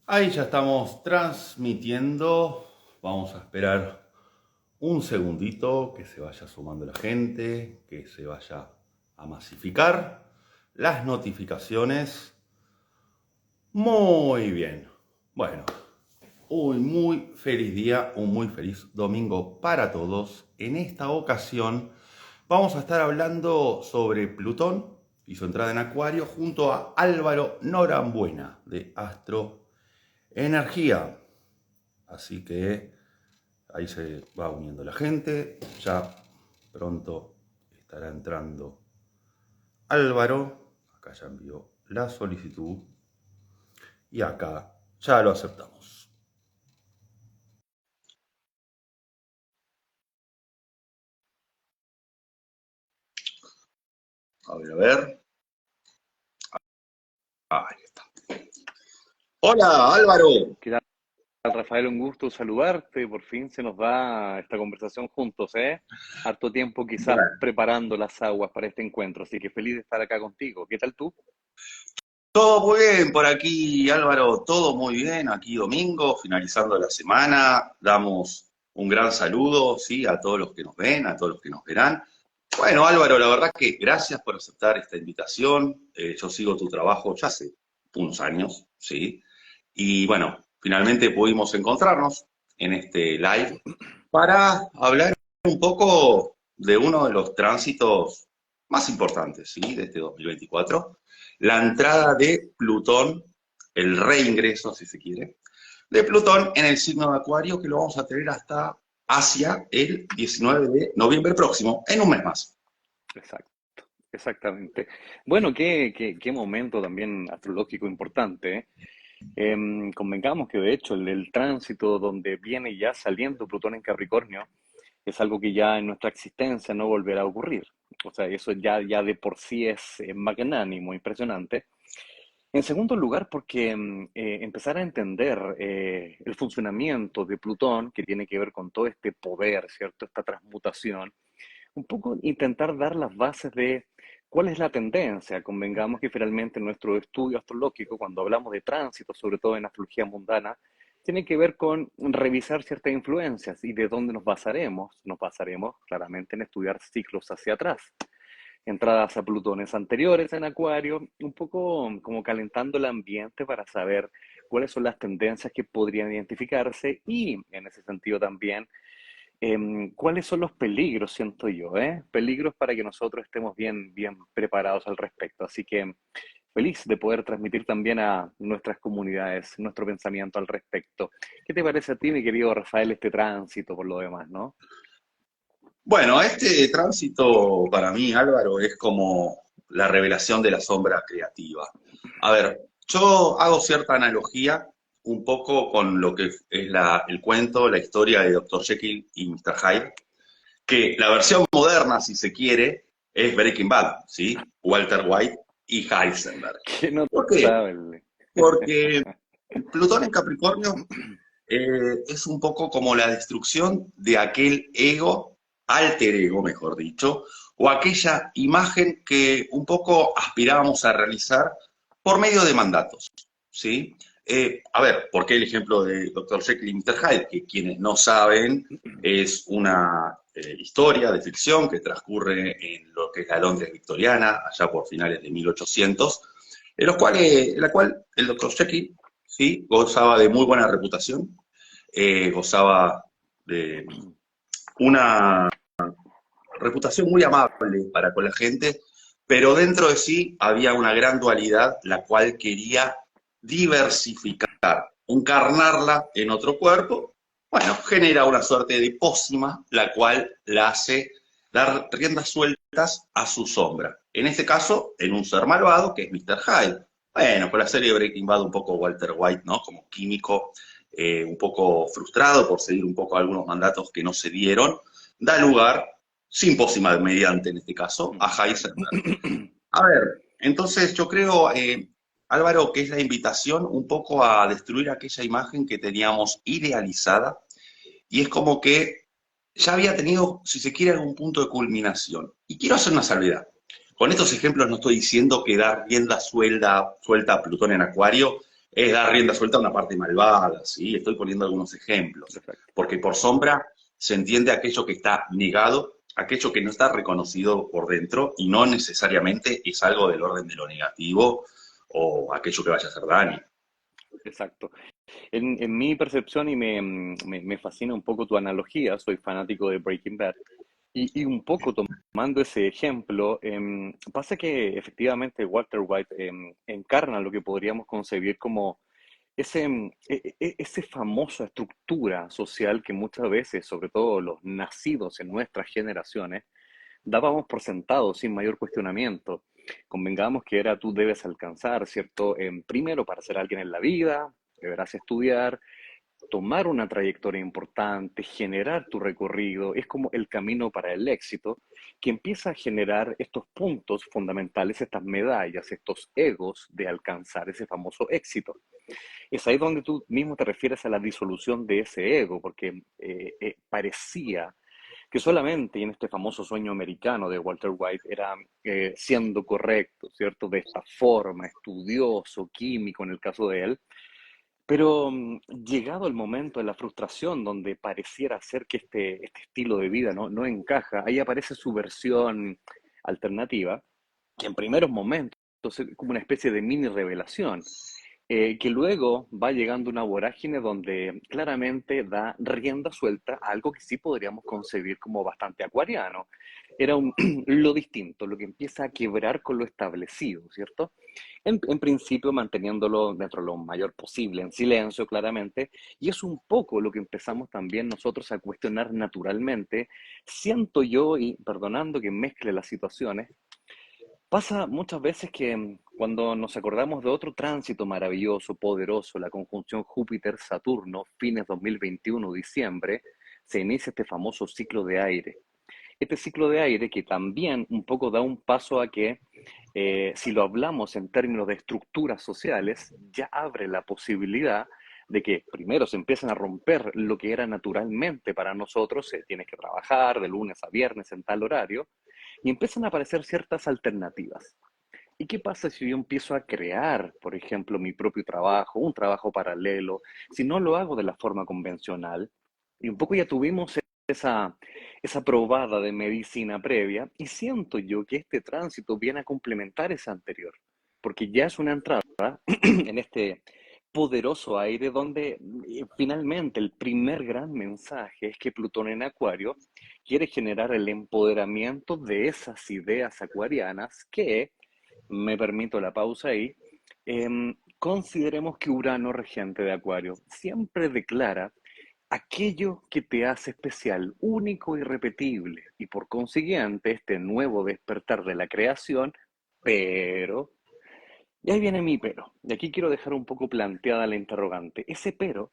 Ahí ya estamos transmitiendo. Vamos a esperar un segundito que se vaya sumando la gente, que se vaya a masificar las notificaciones. Muy bien. Bueno, un muy feliz día, un muy feliz domingo para todos. En esta ocasión vamos a estar hablando sobre Plutón y su entrada en Acuario junto a Álvaro Norambuena de Astro Energía. Así que ahí se va uniendo la gente. Ya pronto estará entrando Álvaro. Acá ya envió la solicitud. Y acá ya lo aceptamos. A ver, a ver. Ahí está. Hola, Álvaro. ¿Qué tal, Rafael? Un gusto saludarte. Por fin se nos da esta conversación juntos, ¿eh? Harto tiempo quizás Bueno, preparando las aguas para este encuentro, así que feliz de estar acá contigo. ¿Qué tal tú? todo muy bien por aquí, Álvaro. Todo muy bien. Aquí domingo, finalizando la semana. Damos un gran saludo, sí, a todos los que nos ven, a todos los que nos verán. Bueno, Álvaro, la verdad que gracias por aceptar esta invitación. Yo sigo tu trabajo ya hace unos años, ¿sí? Y bueno, finalmente pudimos encontrarnos en este live para hablar un poco de uno de los tránsitos más importantes, ¿sí? De este 2024, la entrada de Plutón, el reingreso, si se quiere, de Plutón en el signo de Acuario, que lo vamos a tener hasta hacia el 19 de noviembre próximo, en un mes más. Exacto, exactamente. Bueno, qué momento también astrológico importante, ¿eh? Convengamos que de hecho el tránsito donde viene ya saliendo Plutón en Capricornio es algo que ya en nuestra existencia no volverá a ocurrir. O sea, eso ya de por sí es magnánimo, impresionante. En segundo lugar, porque empezar a entender el funcionamiento de Plutón, que tiene que ver con todo este poder, ¿cierto? Esta transmutación, un poco intentar dar las bases de cuál es la tendencia. Convengamos que finalmente nuestro estudio astrológico, cuando hablamos de tránsito, sobre todo en astrología mundana, tiene que ver con revisar ciertas influencias y de dónde nos basaremos. Nos basaremos claramente en estudiar ciclos hacia atrás, entradas a Plutones anteriores en Acuario, un poco como calentando el ambiente para saber cuáles son las tendencias que podrían identificarse y en ese sentido también cuáles son los peligros, siento yo, ¿eh? Peligros para que nosotros estemos bien preparados al respecto. Así que feliz de poder transmitir también a nuestras comunidades nuestro pensamiento al respecto. ¿Qué te parece a ti, mi querido Rafael, este tránsito por lo demás, no? Bueno, este tránsito para mí, Álvaro, es como la revelación de la sombra creativa. A ver, yo hago cierta analogía un poco con lo que es el cuento, la historia de Dr. Jekyll y Mr. Hyde, que la versión moderna, si se quiere, es Breaking Bad, ¿sí? Walter White y Heisenberg. Qué ¿Por qué? notable. Porque Plutón en Capricornio es un poco como la destrucción de aquel ego, alter ego, mejor dicho, o aquella imagen que un poco aspirábamos a realizar por medio de mandatos, ¿sí? A ver, ¿por qué el ejemplo de Dr. Jekyll y Mr. Hyde? Que quienes no saben, es una historia de ficción que transcurre en lo que es la Londres victoriana, allá por finales de 1800, en la cual el Dr. Jekyll, ¿sí?, gozaba de muy buena reputación, gozaba de una reputación muy amable para con la gente, pero dentro de sí había una gran dualidad, la cual quería diversificar, encarnarla en otro cuerpo. Bueno, genera una suerte de pócima, la cual la hace dar riendas sueltas a su sombra. En este caso, en un ser malvado, que es Mr. Hyde. Bueno, con la serie Breaking Bad, un poco Walter White, ¿no? Como químico, un poco frustrado por seguir un poco algunos mandatos que no se dieron, da lugar, sin pócima mediante en este caso, a Heisenberg. A ver, entonces yo creo, Álvaro, que es la invitación un poco a destruir aquella imagen que teníamos idealizada y es como que ya había tenido, si se quiere, algún punto de culminación. Y quiero hacer una salvedad. Con estos ejemplos no estoy diciendo que dar rienda suelta a Plutón en Acuario es dar rienda suelta a una parte malvada, ¿sí? Estoy poniendo algunos ejemplos, Perfecto. porque por sombra se entiende aquello que está negado, aquello que no está reconocido por dentro y no necesariamente es algo del orden de lo negativo o aquello que vaya a hacer daño. Exacto. En mi percepción, y me fascina un poco tu analogía, soy fanático de Breaking Bad, y un poco tomando ese ejemplo, pasa que efectivamente Walter White encarna lo que podríamos concebir como ese famosa estructura social que muchas veces, sobre todo los nacidos en nuestras generaciones, dábamos por sentado sin mayor cuestionamiento. Convengamos que era tú debes alcanzar, ¿cierto? Primero, para ser alguien en la vida, deberás estudiar, tomar una trayectoria importante, generar tu recorrido, es como el camino para el éxito, que empieza a generar estos puntos fundamentales, estas medallas, estos egos de alcanzar ese famoso éxito. Es ahí donde tú mismo te refieres a la disolución de ese ego, porque parecía que solamente en este famoso sueño americano de Walter White era siendo correcto, ¿cierto? De esta forma, estudioso, químico en el caso de él, pero llegado el momento de la frustración, donde pareciera ser que este estilo de vida no encaja, ahí aparece su versión alternativa, que en primeros momentos es como una especie de mini revelación, que luego va llegando una vorágine donde claramente da rienda suelta a algo que sí podríamos concebir como bastante acuariano. Era lo distinto, lo que empieza a quebrar con lo establecido, ¿cierto? En principio manteniéndolo dentro de lo mayor posible, en silencio claramente, y es un poco lo que empezamos también nosotros a cuestionar naturalmente, siento yo, y perdonando que mezcle las situaciones, pasa muchas veces que cuando nos acordamos de otro tránsito maravilloso, poderoso, la conjunción Júpiter-Saturno, fines 2021, diciembre, se inicia este famoso ciclo de aire. Este ciclo de aire que también un poco da un paso a que, si lo hablamos en términos de estructuras sociales, ya abre la posibilidad de que primero se empiecen a romper lo que era naturalmente para nosotros, tienes que trabajar de lunes a viernes en tal horario, y empiezan a aparecer ciertas alternativas. ¿Y qué pasa si yo empiezo a crear, por ejemplo, mi propio trabajo, un trabajo paralelo, si no lo hago de la forma convencional? Y un poco ya tuvimos esa probada de medicina previa y siento yo que este tránsito viene a complementar esa anterior, porque ya es una entrada en este poderoso aire donde finalmente el primer gran mensaje es que Plutón en Acuario quiere generar el empoderamiento de esas ideas acuarianas que, me permito la pausa ahí, consideremos que Urano, regente de Acuario, siempre declara aquello que te hace especial, único y repetible, y por consiguiente este nuevo despertar de la creación, pero, y ahí viene mi pero, y aquí quiero dejar un poco planteada la interrogante, ese pero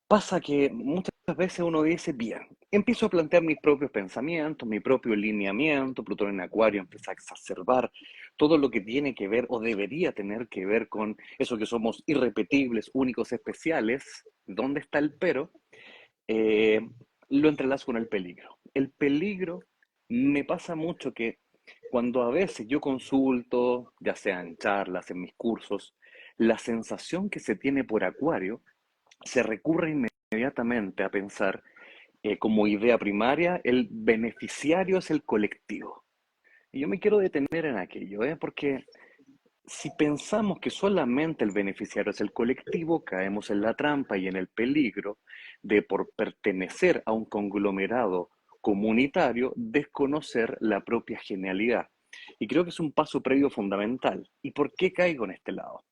pasa que muchas veces uno dice, bien, empiezo a plantear mis propios pensamientos, mi propio lineamiento, Plutón en Acuario empieza a exacerbar todo lo que tiene que ver o debería tener que ver con eso que somos irrepetibles, únicos, especiales. ¿Dónde está el pero? Eh, lo entrelazo con el peligro. El peligro me pasa mucho que cuando a veces yo consulto, ya sea en charlas, en mis cursos, la sensación que se tiene por Acuario se recurre inmediatamente a pensar como idea primaria, el beneficiario es el colectivo. Y yo me quiero detener en aquello, porque si pensamos que solamente el beneficiario es el colectivo, caemos en la trampa y en el peligro de, por pertenecer a un conglomerado comunitario, desconocer la propia genialidad. Y creo que es un paso previo fundamental. ¿Y por qué caigo en este lado?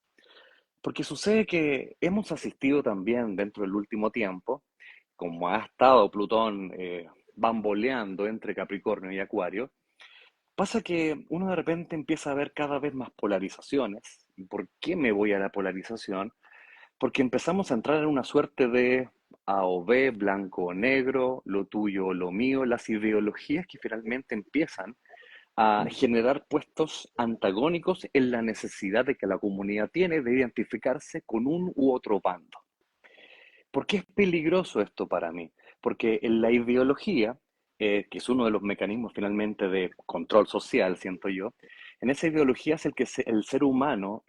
Porque sucede que hemos asistido también dentro del último tiempo, como ha estado Plutón bamboleando entre Capricornio y Acuario, pasa que uno de repente empieza a ver cada vez más polarizaciones. ¿Y por qué me voy a la polarización? Porque empezamos a entrar en una suerte de A o B, blanco o negro, lo tuyo o lo mío, las ideologías que finalmente empiezan a generar puestos antagónicos en la necesidad de que la comunidad tiene de identificarse con un u otro bando. ¿Por qué es peligroso esto para mí? Porque en la ideología, que es uno de los mecanismos finalmente de control social, siento yo, En esa ideología es el que el ser humano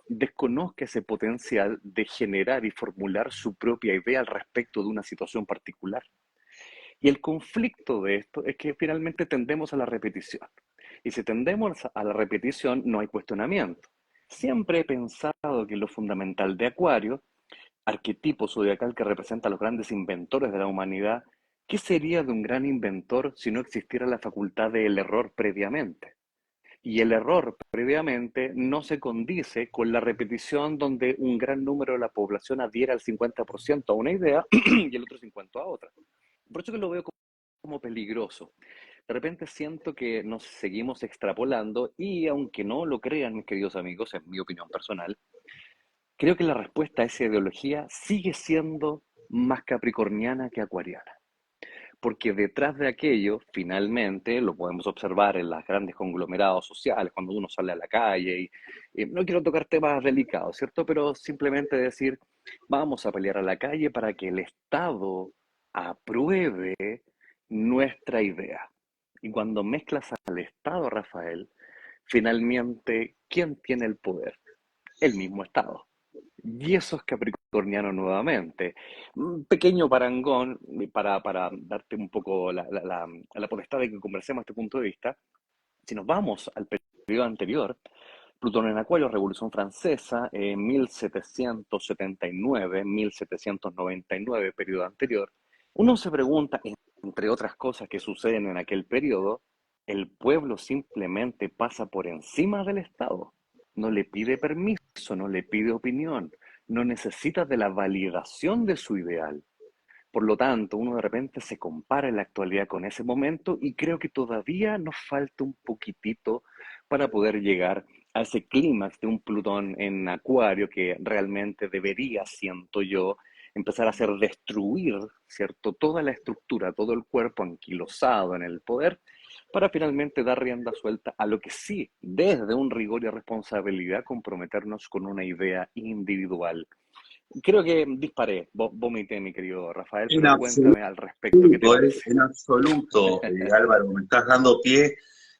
desconozca ese potencial de generar y formular su propia idea al respecto de una situación particular. Y el conflicto de esto es que finalmente tendemos a la repetición. Y si tendemos a la repetición, no hay cuestionamiento. Siempre he pensado que lo fundamental de Acuario, arquetipo zodiacal que representa a los grandes inventores de la humanidad, ¿qué sería de un gran inventor si no existiera la facultad del error previamente? Y el error previamente no se condice con la repetición donde un gran número de la población adhiera al 50% a una idea y el otro 50% a otra. Por eso que lo veo como peligroso. De repente siento que nos seguimos extrapolando y aunque no lo crean mis queridos amigos, en mi opinión personal, creo que la respuesta a esa ideología sigue siendo más capricorniana que acuariana. Porque detrás de aquello, finalmente, lo podemos observar en los grandes conglomerados sociales, cuando uno sale a la calle, y no quiero tocar temas delicados, ¿cierto? Pero simplemente decir, vamos a pelear a la calle para que el Estado apruebe nuestra idea. Y cuando mezclas al Estado, Rafael, finalmente, ¿quién tiene el poder? El mismo Estado. Y eso es capricorniano nuevamente. Un pequeño parangón para darte un poco la potestad de que conversemos este punto de vista. Si nos vamos al periodo anterior, Plutón en Acuario, Revolución Francesa, 1779, 1799, periodo anterior, uno se pregunta, entre otras cosas que suceden en aquel periodo, el pueblo simplemente pasa por encima del Estado, no le pide permiso, no le pide opinión, no necesita de la validación de su ideal. Por lo tanto, uno de repente se compara en la actualidad con ese momento y creo que todavía nos falta un poquitito para poder llegar a ese clímax de un Plutón en Acuario que realmente debería, siento yo, empezar a hacer destruir, ¿cierto? Toda la estructura, todo el cuerpo anquilosado en el poder, para finalmente dar rienda suelta a lo que sí, desde un rigor y responsabilidad, comprometernos con una idea individual. Creo que disparé, vomité, mi querido Rafael, En pero absoluto, cuéntame al respecto, ¿qué te parece? en absoluto, Álvaro, me estás dando pie,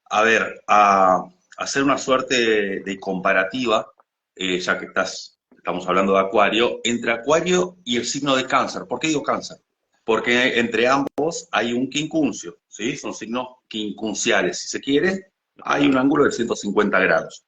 a ver, a hacer una suerte de comparativa, ya que estamos hablando de Acuario, entre Acuario y el signo de Cáncer. ¿Por qué digo Cáncer? Porque entre ambos hay un quincuncio, ¿sí? Son signos quincunciales, si se quiere, hay un ángulo de 150 grados.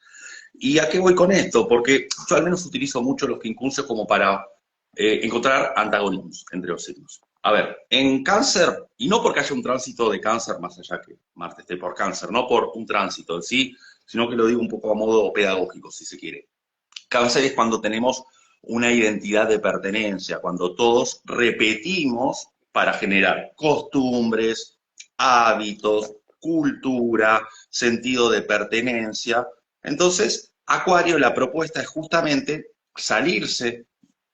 ¿Y a qué voy con esto? Porque yo al menos utilizo mucho los quincuncios como para encontrar antagonismos entre los signos. A ver, en Cáncer, y no porque haya un tránsito de Cáncer más allá que Marte esté por Cáncer, no por un tránsito en sí, sino que lo digo un poco a modo pedagógico, si se quiere. Cáncer es cuando tenemos una identidad de pertenencia, cuando todos repetimos para generar costumbres, hábitos, cultura, sentido de pertenencia. Entonces, Acuario, la propuesta es justamente salirse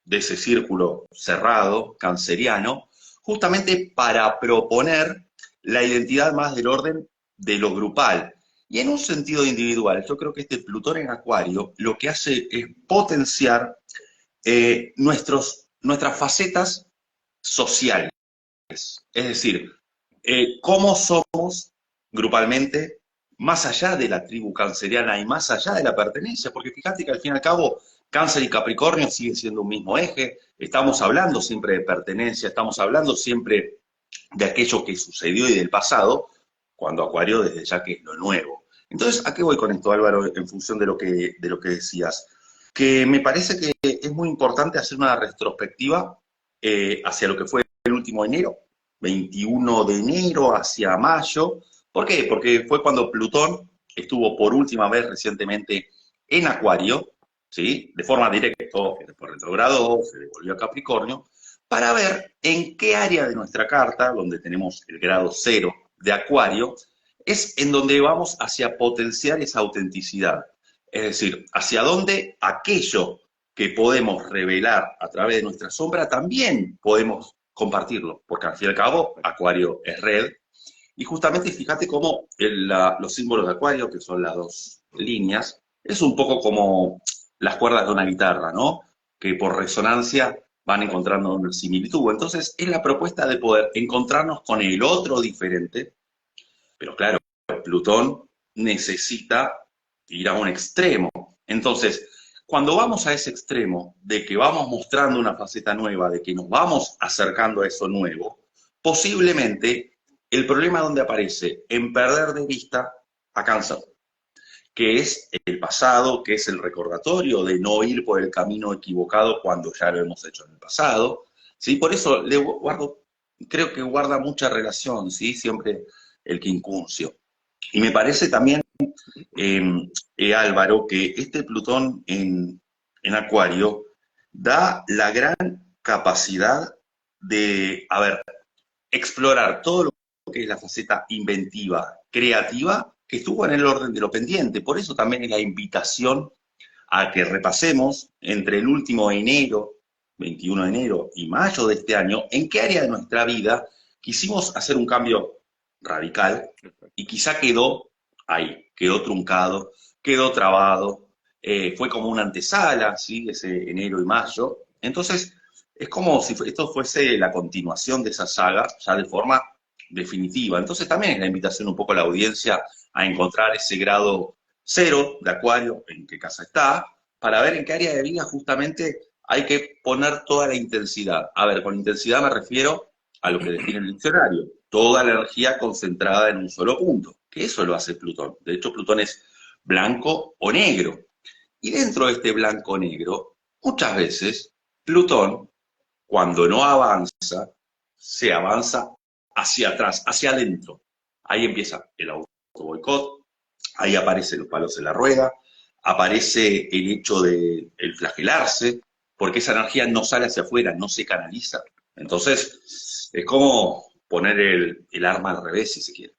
de ese círculo cerrado, canceriano, justamente para proponer la identidad más del orden de lo grupal. Y en un sentido individual, yo creo que este Plutón en Acuario lo que hace es potenciar nuestras facetas sociales. Es decir, cómo somos grupalmente, más allá de la tribu canceriana y más allá de la pertenencia, porque fíjate que al fin y al cabo Cáncer y Capricornio siguen siendo un mismo eje, estamos hablando siempre de pertenencia, estamos hablando siempre de aquello que sucedió y del pasado, cuando Acuario desde ya que es lo nuevo. Entonces, ¿a qué voy con esto, Álvaro, en función de lo que decías? Que me parece que es muy importante hacer una retrospectiva hacia lo que fue el último enero, 21 de enero hacia mayo. ¿Por qué? Porque fue cuando Plutón estuvo por última vez recientemente en Acuario, ¿sí? De forma directa, por retrogrado, se devolvió a Capricornio, para ver en qué área de nuestra carta, donde tenemos el grado cero de Acuario, es en donde vamos hacia potenciar esa autenticidad. Es decir, hacia dónde aquello que podemos revelar a través de nuestra sombra también podemos compartirlo, porque al fin y al cabo Acuario es red, y justamente fíjate cómo los símbolos de Acuario, que son las dos líneas, es un poco como las cuerdas de una guitarra, ¿no? Que por resonancia van encontrando una similitud. Entonces, es la propuesta de poder encontrarnos con el otro diferente, pero claro, Plutón necesita ir a un extremo. Entonces, cuando vamos a ese extremo de que vamos mostrando una faceta nueva, de que nos vamos acercando a eso nuevo, posiblemente el problema donde aparece en perder de vista a cáncer, que es el pasado, que es el recordatorio de no ir por el camino equivocado cuando ya lo hemos hecho en el pasado. ¿Sí? Por eso le guardo, creo que guarda mucha relación, ¿sí? Siempre el quincuncio. Y me parece también, eh, Álvaro, que este Plutón en Acuario da la gran capacidad de, a ver, explorar todo lo que es la faceta inventiva, creativa, que estuvo en el orden de lo pendiente. Por eso también es la invitación a que repasemos entre el último enero, 21 de enero, y mayo de este año, en qué área de nuestra vida quisimos hacer un cambio radical y quizá quedó ahí, quedó truncado, quedó trabado, fue como una antesala, ¿sí? Ese enero y mayo. Entonces, es como si esto fuese la continuación de esa saga, ya de forma definitiva. Entonces también es la invitación un poco a la audiencia a encontrar ese grado cero de Acuario, en qué casa está, para ver en qué área de vida justamente hay que poner toda la intensidad. A ver, con intensidad me refiero a lo que define el diccionario, toda la energía concentrada en un solo punto, que eso lo hace Plutón. De hecho, Plutón es blanco o negro. Y dentro de este blanco-negro, muchas veces Plutón, cuando no avanza, se avanza hacia atrás, hacia adentro. Ahí empieza el auto boicot, ahí aparecen los palos en la rueda, aparece el hecho de el flagelarse, porque esa energía no sale hacia afuera, no se canaliza. Entonces, es como poner el arma al revés, si se quiere.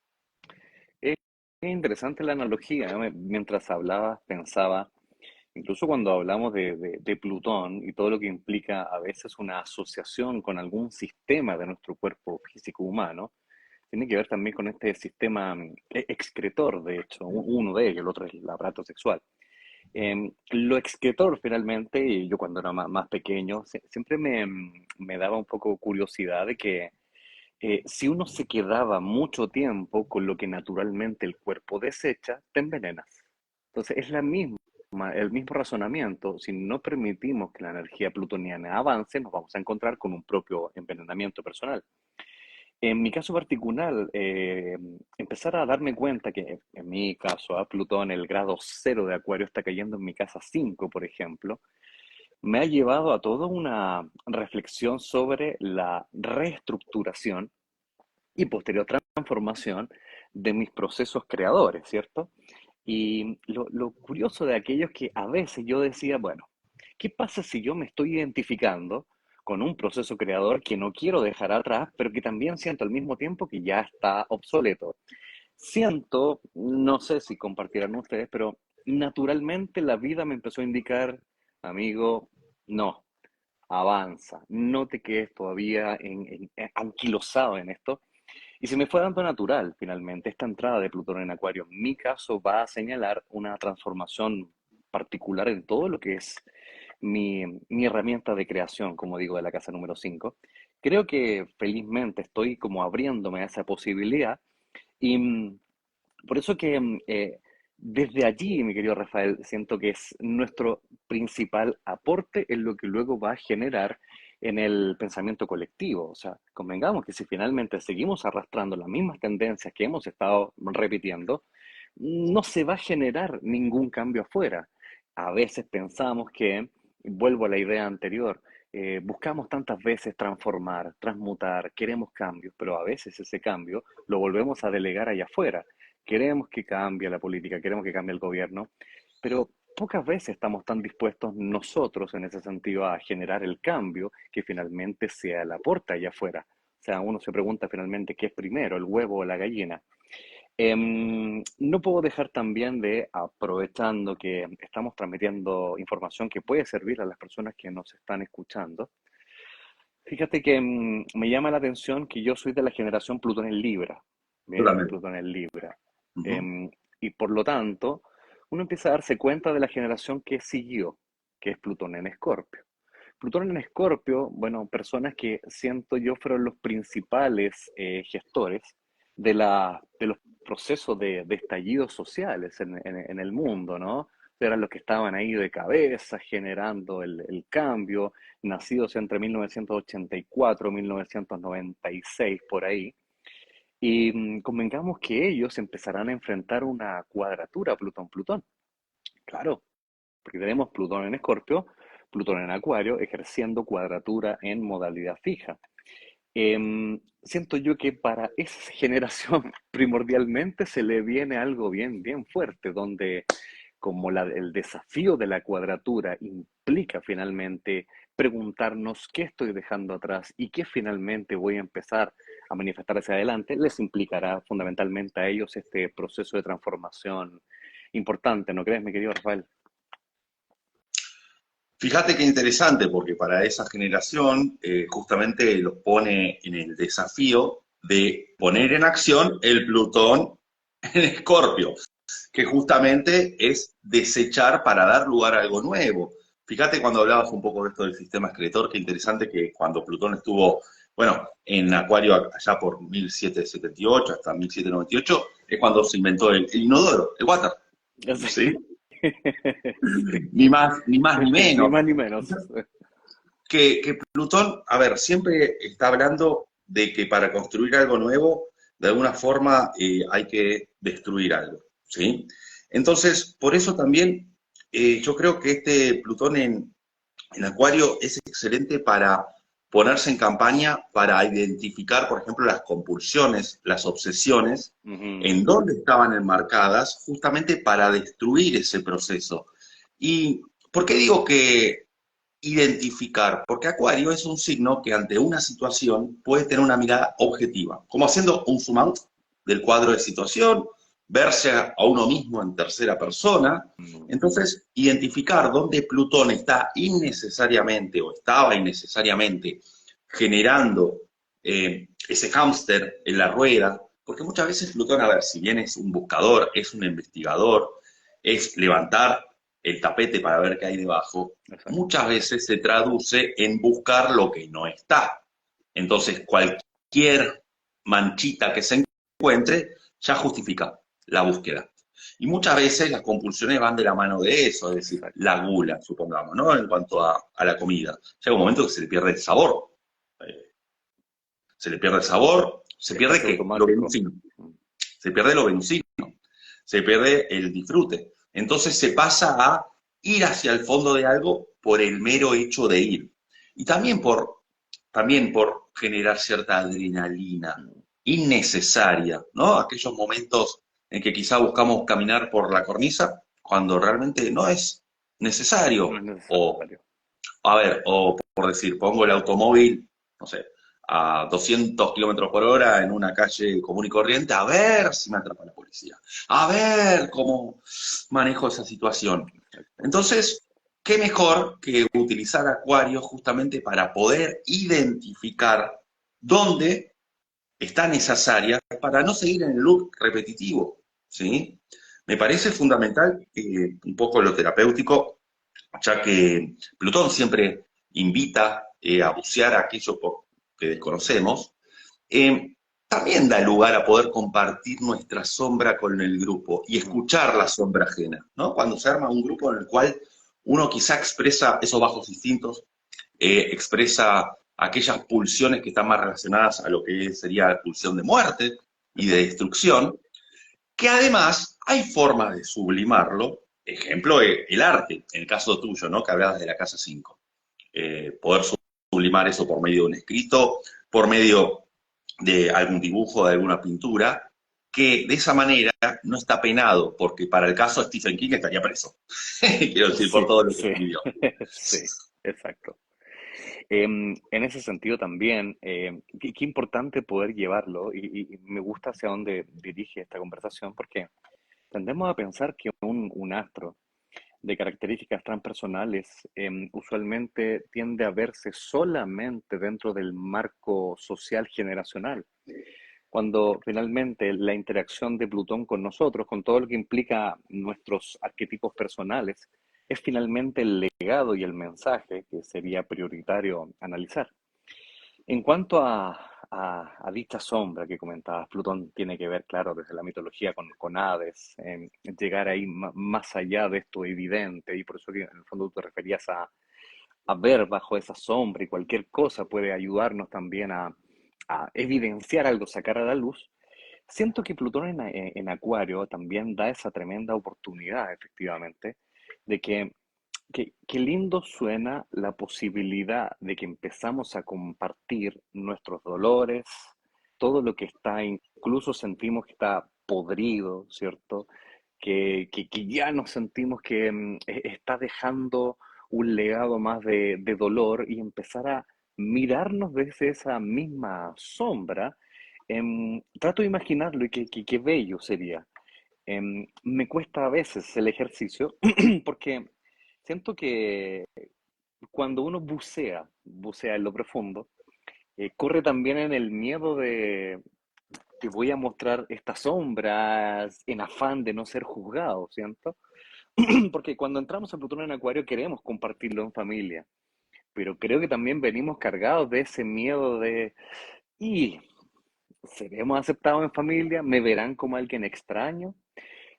Es interesante la analogía, ¿no? Mientras hablabas, pensaba, incluso cuando hablamos de Plutón y todo lo que implica a veces una asociación con algún sistema de nuestro cuerpo físico humano, tiene que ver también con este sistema excretor, de hecho, uno de ellos, el otro es el aparato sexual. Lo excretor finalmente, y yo cuando era más pequeño, siempre me daba un poco curiosidad de que si uno se quedaba mucho tiempo con lo que naturalmente el cuerpo desecha, te envenenas. Entonces es el mismo razonamiento. Si no permitimos que la energía plutoniana avance, nos vamos a encontrar con un propio envenenamiento personal. En mi caso particular, empezar a darme cuenta que en mi caso, a Plutón, el grado cero de Acuario está cayendo en mi casa 5, por ejemplo, me ha llevado a toda una reflexión sobre la reestructuración y posterior transformación de mis procesos creadores, ¿cierto? Y lo curioso de aquello es que a veces yo decía, bueno, ¿qué pasa si yo me estoy identificando con un proceso creador que no quiero dejar atrás, pero que también siento al mismo tiempo que ya está obsoleto? Siento, no sé si compartirán ustedes, pero naturalmente la vida me empezó a indicar, amigo, no, avanza, no te quedes todavía anquilosado en esto, y se me fue dando natural, finalmente. Esta entrada de Plutón en Acuario, en mi caso, va a señalar una transformación particular en todo lo que es mi herramienta de creación, como digo, de la casa número 5. Creo que felizmente estoy como abriéndome a esa posibilidad y por eso que desde allí, mi querido Rafael, siento que es nuestro principal aporte en lo que luego va a generar en el pensamiento colectivo. O sea, convengamos que si finalmente seguimos arrastrando las mismas tendencias que hemos estado repitiendo, no se va a generar ningún cambio afuera. A veces pensamos que, vuelvo a la idea anterior, buscamos tantas veces transformar, transmutar, queremos cambios, pero a veces ese cambio lo volvemos a delegar allá afuera. Queremos que cambie la política, queremos que cambie el gobierno, pero pocas veces estamos tan dispuestos nosotros en ese sentido a generar el cambio que finalmente sea el aporte allá afuera. O sea, uno se pregunta finalmente qué es primero, el huevo o la gallina. No puedo dejar también de, aprovechando que estamos transmitiendo información que puede servir a las personas que nos están escuchando, fíjate que me llama la atención que yo soy de la generación Plutón en Libra, ¿bien? Totalmente. Plutón en Libra. Ujú. Em, y por lo tanto, uno empieza a darse cuenta de la generación que siguió, que es Plutón en Escorpio. Plutón en Escorpio, bueno, personas que siento yo fueron los principales gestores de los procesos de estallidos sociales en el mundo, ¿no? Eran los que estaban ahí de cabeza generando el cambio, nacidos entre 1984 y 1996, por ahí. Y convengamos que ellos empezarán a enfrentar una cuadratura Plutón-Plutón. Claro, porque tenemos Plutón en Escorpio, Plutón en Acuario, ejerciendo cuadratura en modalidad fija. Siento yo que para esa generación primordialmente se le viene algo bien, bien fuerte, donde como el desafío de la cuadratura implica finalmente preguntarnos qué estoy dejando atrás y qué finalmente voy a empezar a manifestar hacia adelante, les implicará fundamentalmente a ellos este proceso de transformación importante, ¿no crees, mi querido Rafael? Fíjate qué interesante, porque para esa generación justamente los pone en el desafío de poner en acción el Plutón en Escorpio, que justamente es desechar para dar lugar a algo nuevo. Fíjate cuando hablabas un poco de esto del sistema excretor, qué interesante que cuando Plutón estuvo, bueno, en Acuario allá por 1778 hasta 1798, es cuando se inventó el inodoro, el water, ¿sí? Ni más ni Ni menos. más ni menos. Que Plutón, a ver, siempre está hablando de que para construir algo nuevo, de alguna forma hay que destruir algo, ¿sí? Entonces, por eso también yo creo que este Plutón en Acuario es excelente para ponerse en campaña, para identificar, por ejemplo, las compulsiones, las obsesiones, Ujú. en dónde estaban enmarcadas, justamente para destruir ese proceso. ¿Y por qué digo que identificar? Porque Acuario es un signo que ante una situación puede tener una mirada objetiva, como haciendo un zoom out del cuadro de situación, verse a uno mismo en tercera persona. Entonces, identificar dónde Plutón está innecesariamente o estaba innecesariamente generando ese hámster en la rueda, porque muchas veces Plutón, a ver, si bien es un buscador, es un investigador, es levantar el tapete para ver qué hay debajo, Exacto. muchas veces se traduce en buscar lo que no está. Entonces, cualquier manchita que se encuentre ya justifica la búsqueda. Y muchas veces las compulsiones van de la mano de eso, es decir, Exacto. la gula, supongamos, ¿no? En cuanto a la comida. Llega un momento que se le pierde el sabor. Se le pierde el sabor, se Es pierde casi ¿qué? Lo automático. venusino. Se pierde lo venusino, se pierde el disfrute. Entonces se pasa a ir hacia el fondo de algo por el mero hecho de ir. Y también por generar cierta adrenalina innecesaria, ¿no? Aquellos momentos en que quizá buscamos caminar por la cornisa cuando realmente no es No necesario. es O, necesario. a ver, o por decir, pongo el automóvil, no sé, a 200 kilómetros por hora en una calle común y corriente, a ver si me atrapa la policía, a ver cómo manejo esa situación. Exacto. Entonces, ¿qué mejor que utilizar Acuario justamente para poder identificar dónde están esas áreas para no seguir en el loop repetitivo? ¿Sí? Me parece fundamental un poco lo terapéutico, ya que Plutón siempre invita a bucear aquello que desconocemos, eh, también da lugar a poder compartir nuestra sombra con el grupo y Ujú. escuchar la sombra ajena, ¿no? Cuando se arma un grupo en el cual uno quizá expresa esos bajos instintos, expresa aquellas pulsiones que están más relacionadas a lo que sería la pulsión de muerte y de Exacto. destrucción, que además hay formas de sublimarlo, ejemplo, el arte, en el caso tuyo, ¿no? Que hablabas de la casa 5. Poder sublimar eso por medio de un escrito, por medio de algún dibujo, de alguna pintura, que de esa manera no está penado, porque para el caso de Stephen King estaría preso. Quiero decir, por Sí, todo lo que sí, escribió. sí, exacto. En ese sentido también, qué importante poder llevarlo y me gusta hacia dónde dirige esta conversación porque tendemos a pensar que un astro de características transpersonales usualmente tiende a verse solamente dentro del marco social generacional, cuando finalmente la interacción de Plutón con nosotros, con todo lo que implica nuestros arquetipos personales, es finalmente el legado y el mensaje que sería prioritario analizar. En cuanto a dicha sombra que comentabas, Plutón tiene que ver, claro, desde la mitología con Hades, llegar ahí más allá de esto evidente, y por eso que en el fondo tú te referías a ver bajo esa sombra y cualquier cosa puede ayudarnos también a evidenciar algo, sacar a la luz. Siento que Plutón en Acuario también da esa tremenda oportunidad, efectivamente, de que qué lindo suena la posibilidad de que empezamos a compartir nuestros dolores, todo lo que está, incluso sentimos que está podrido, ¿cierto? Que ya nos sentimos que está dejando un legado más de dolor y empezar a mirarnos desde esa misma sombra. Trato de imaginarlo y qué bello sería. Me cuesta a veces el ejercicio porque siento que cuando uno bucea en lo profundo, corre también en el miedo de te voy a mostrar estas sombras en afán de no ser juzgado, ¿cierto? Porque cuando entramos a Plutón en Acuario queremos compartirlo en familia, pero creo que también venimos cargados de ese miedo de, y seremos aceptados en familia, me verán como alguien extraño.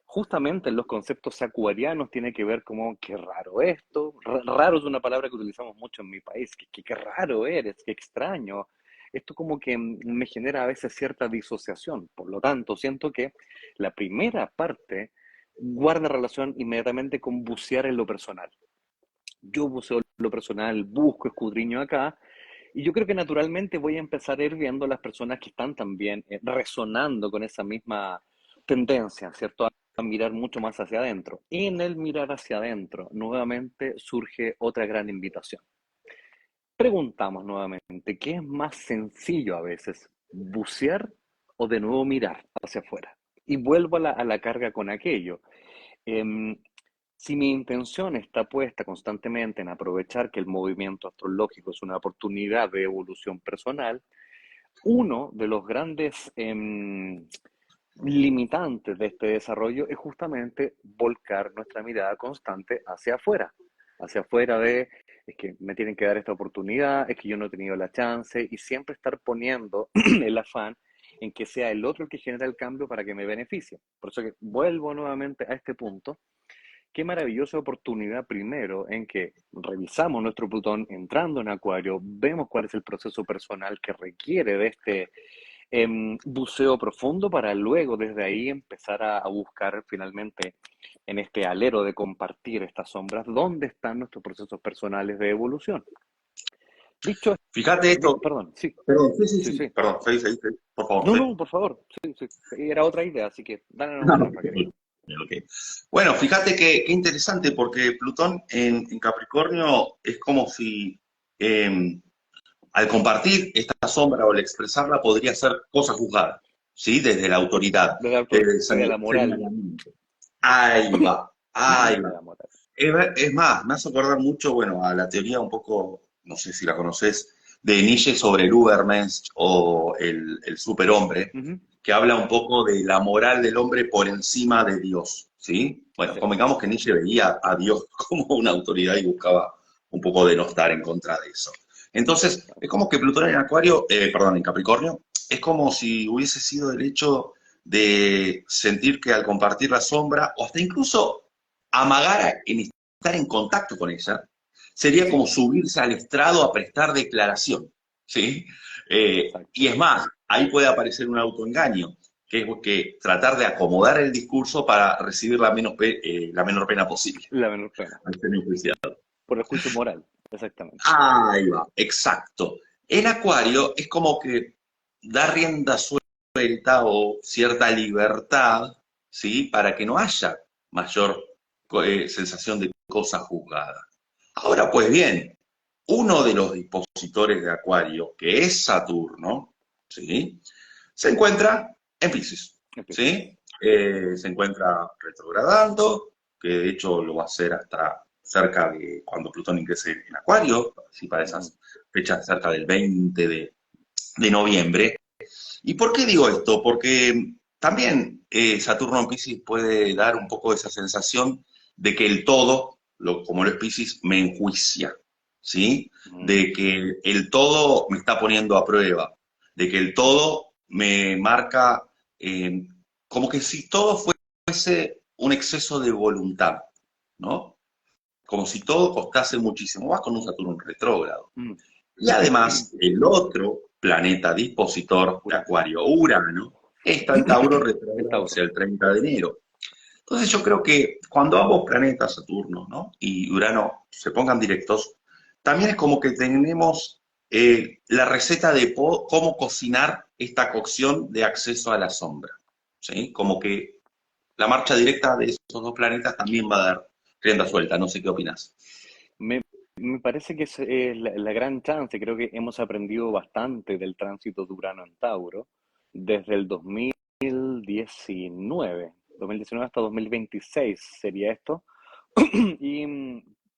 Justamente en los conceptos acuarianos tiene que ver como, qué raro esto. Raro es una palabra que utilizamos mucho en mi país. Qué raro eres, qué extraño. Esto como que me genera a veces cierta disociación. Por lo tanto, siento que la primera parte guarda relación inmediatamente con bucear en lo personal. Yo buceo en lo personal, busco, escudriño acá, y yo creo que naturalmente voy a empezar a ir viendo las personas que están también resonando con esa misma tendencia, ¿cierto? A mirar mucho más hacia adentro. Y en el mirar hacia adentro, nuevamente surge otra gran invitación. Preguntamos nuevamente, ¿qué es más sencillo a veces? ¿Bucear o de nuevo mirar hacia afuera? Y vuelvo a la carga con aquello. Em, si mi intención está puesta constantemente en aprovechar que el movimiento astrológico es una oportunidad de evolución personal, uno de los grandes limitantes de este desarrollo es justamente volcar nuestra mirada constante hacia afuera de, es que me tienen que dar esta oportunidad, es que yo no he tenido la chance, y siempre estar poniendo el afán en que sea el otro el que genera el cambio para que me beneficie. Por eso que vuelvo nuevamente a este punto. Qué maravillosa oportunidad primero en que revisamos nuestro Plutón entrando en Acuario, vemos cuál es el proceso personal que requiere de este buceo profundo para luego desde ahí empezar a buscar finalmente en este alero de compartir estas sombras, dónde están nuestros procesos personales de evolución. Dicho Fíjate esto, esto, perdón, sí, perdón, sí, sí, sí, sí, sí. perdón, por favor, No, Fede. no, por favor, sí, sí, era otra idea, así que dale No, nomás, no, Rafa, querido. ok. Bueno, fíjate qué interesante, porque Plutón en Capricornio es como si eh, al compartir esta sombra o al expresarla podría ser cosa juzgada, ¿sí? Desde la autoridad, Desde la moral, señalamiento. Ahí va, ahí desde va. la moral. Es más, me hace acordar mucho, bueno, a la teoría un poco, no sé si la conoces, de Nietzsche sobre el Übermensch o el superhombre, Ujú. que habla un poco de la moral del hombre por encima de Dios, ¿sí? Bueno, Sí, convengamos que Nietzsche veía a Dios como una autoridad y buscaba un poco denostar en contra de eso. Entonces, es como que Plutón en Acuario, perdón, en Capricornio, es como si hubiese sido el hecho de sentir que al compartir la sombra, o hasta incluso amagar en estar en contacto con ella, sería como sí, subirse al estrado a prestar declaración, ¿sí? exacto. Y es más, ahí puede aparecer un autoengaño, que es que tratar de acomodar el discurso para recibir la menor pena posible. La menor pena. Al ser enjuiciado. Por el juicio moral, exactamente. Ahí va, exacto. El acuario es como que da rienda suelta o cierta libertad, ¿sí? Para que no haya mayor sensación de cosa juzgada. Ahora, pues bien, uno de los dispositores de Acuario, que es Saturno, ¿sí? Se encuentra en Pisces, Empiezas. ¿sí? Se encuentra retrogradando, que de hecho lo va a hacer hasta cerca de cuando Plutón ingrese en Acuario, así para Ujú. esas fechas cerca del 20 de noviembre. ¿Y por qué digo esto? Porque también Saturno en Pisces puede dar un poco esa sensación de que el todo, como lo es Pisces, me enjuicia, ¿sí? Mm, De que el todo me está poniendo a prueba, de que el todo me marca eh, como que si todo fuese un exceso de voluntad, ¿no? Como si todo costase muchísimo más con un Saturno retrógrado. mm. Y además, el otro planeta dispositor de Urano. Acuario, Urano, está en Tauro En retrógrado Tauro. hacia el 30 de enero. Entonces yo creo que cuando ambos planetas, Saturno, ¿no? y Urano, se pongan directos, también es como que tenemos la receta de cómo cocinar esta cocción de acceso a la sombra. ¿Sí? Como que la marcha directa de esos dos planetas también va a dar rienda suelta. No sé qué opinas. Me, me parece que es la gran chance. Creo que hemos aprendido bastante del tránsito de Urano en Tauro desde el 2019 hasta 2026 sería esto. Y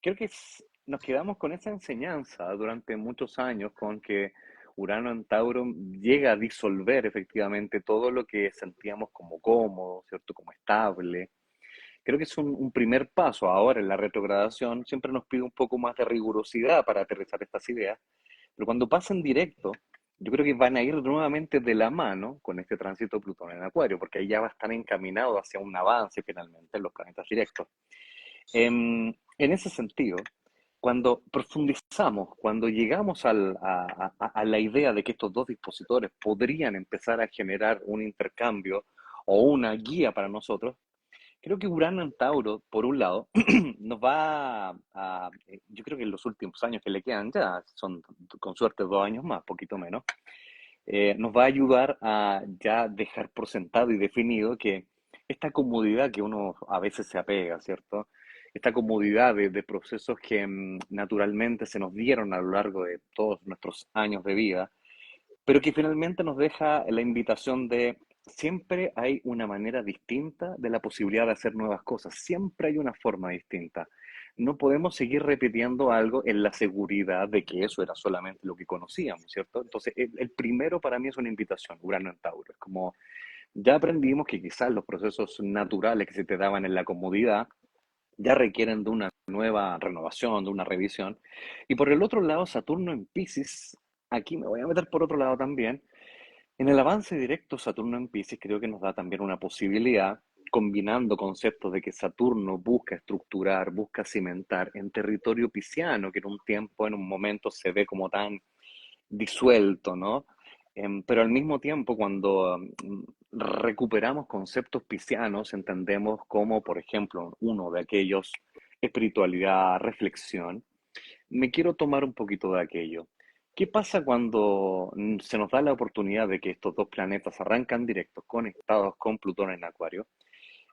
creo que nos quedamos con esa enseñanza durante muchos años, con que Urano en Tauro llega a disolver efectivamente todo lo que sentíamos como cómodo, ¿cierto? Como estable. Creo que es un primer paso. Ahora en la retrogradación siempre nos pide un poco más de rigurosidad para aterrizar estas ideas, pero cuando pasen directo, yo creo que van a ir nuevamente de la mano con este tránsito Plutón en Acuario, porque ahí ya va a estar encaminado hacia un avance finalmente en los planetas directos. En ese sentido, cuando profundizamos, cuando llegamos a la idea de que estos dos dispositores podrían empezar a generar un intercambio o una guía para nosotros, creo que Urano en Tauro, por un lado, nos va yo creo que en los últimos años que le quedan ya, son con suerte 2 años más, poquito menos, nos va a ayudar a ya dejar por sentado y definido que esta comodidad que uno a veces se apega, ¿cierto? Esta comodidad de procesos que naturalmente se nos dieron a lo largo de todos nuestros años de vida, pero que finalmente nos deja la invitación de siempre hay una manera distinta de la posibilidad de hacer nuevas cosas, siempre hay una forma distinta. No podemos seguir repitiendo algo en la seguridad de que eso era solamente lo que conocíamos, ¿cierto? Entonces, el primero para mí es una invitación, Urano en Tauro. Es como, ya aprendimos que quizás los procesos naturales que se te daban en la comodidad ya requieren de una nueva renovación, de una revisión. Y por el otro lado, Saturno en Pisces, aquí me voy a meter por otro lado también. En el avance directo, Saturno en Pisces creo que nos da también una posibilidad, combinando conceptos de que Saturno busca estructurar, busca cimentar en territorio pisciano, que en un tiempo, en un momento se ve como tan disuelto, ¿no? Pero al mismo tiempo, cuando recuperamos conceptos piscianos, entendemos como, por ejemplo, uno de aquellos, espiritualidad, reflexión. Me quiero tomar un poquito de aquello. ¿Qué pasa cuando se nos da la oportunidad de que estos dos planetas arrancan directos, conectados con Plutón en Acuario?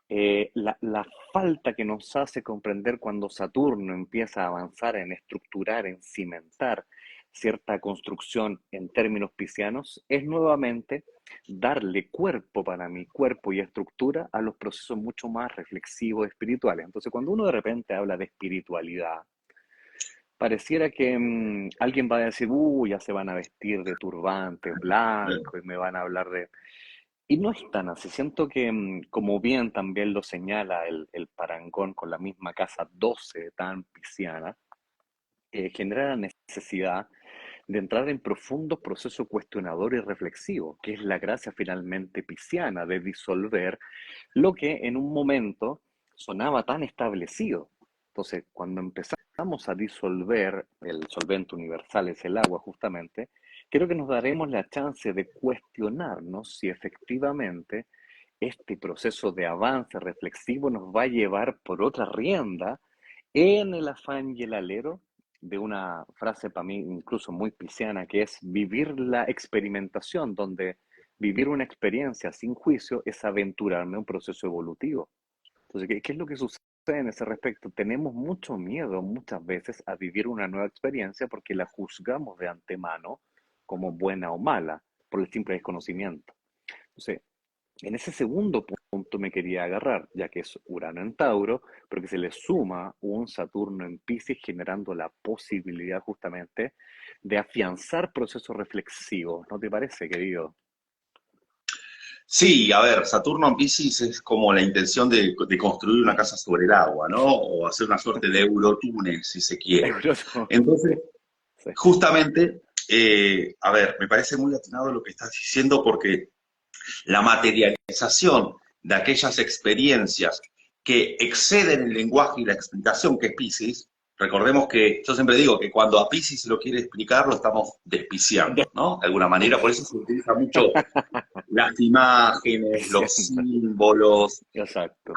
La falta que nos hace comprender cuando Saturno empieza a avanzar en estructurar, en cimentar cierta construcción en términos piscianos, es nuevamente darle cuerpo para mí, cuerpo y estructura a los procesos mucho más reflexivos espirituales. Entonces, cuando uno de repente habla de espiritualidad, pareciera que alguien va a decir, ya se van a vestir de turbante blanco y me van a hablar de... Y no es tan así. Siento que, como bien también lo señala el parangón con la misma casa 12 tan pisciana, genera la necesidad de entrar en profundos procesos cuestionadores y reflexivos, que es la gracia finalmente pisciana de disolver lo que en un momento sonaba tan establecido. Entonces, cuando empezamos a disolver, el solvente universal es el agua justamente, creo que nos daremos la chance de cuestionarnos si efectivamente este proceso de avance reflexivo nos va a llevar por otra rienda en el afán y el alero de una frase para mí incluso muy pisciana, que es vivir la experimentación, donde vivir una experiencia sin juicio es aventurarme a un proceso evolutivo. Entonces, ¿qué es lo que sucede en ese respecto? Tenemos mucho miedo muchas veces a vivir una nueva experiencia porque la juzgamos de antemano como buena o mala por el simple desconocimiento. Entonces, en ese segundo punto me quería agarrar, ya que es Urano en Tauro, pero que se le suma un Saturno en Piscis, generando la posibilidad justamente de afianzar procesos reflexivos. ¿No te parece, querido? Sí, a ver, Saturno en Piscis es como la intención de construir una casa sobre el agua, ¿no? O hacer una suerte de eurotúnel, si se quiere. Euroton, Entonces, sí, sí. justamente, a ver, me parece muy atinado lo que estás diciendo porque la materialización de aquellas experiencias que exceden el lenguaje y la explicación que es Piscis, recordemos que yo siempre digo que cuando a Piscis lo quiere explicar lo estamos despiciando, ¿no? De alguna manera, por eso se utiliza mucho las imágenes, los Diciendo. símbolos. Exacto.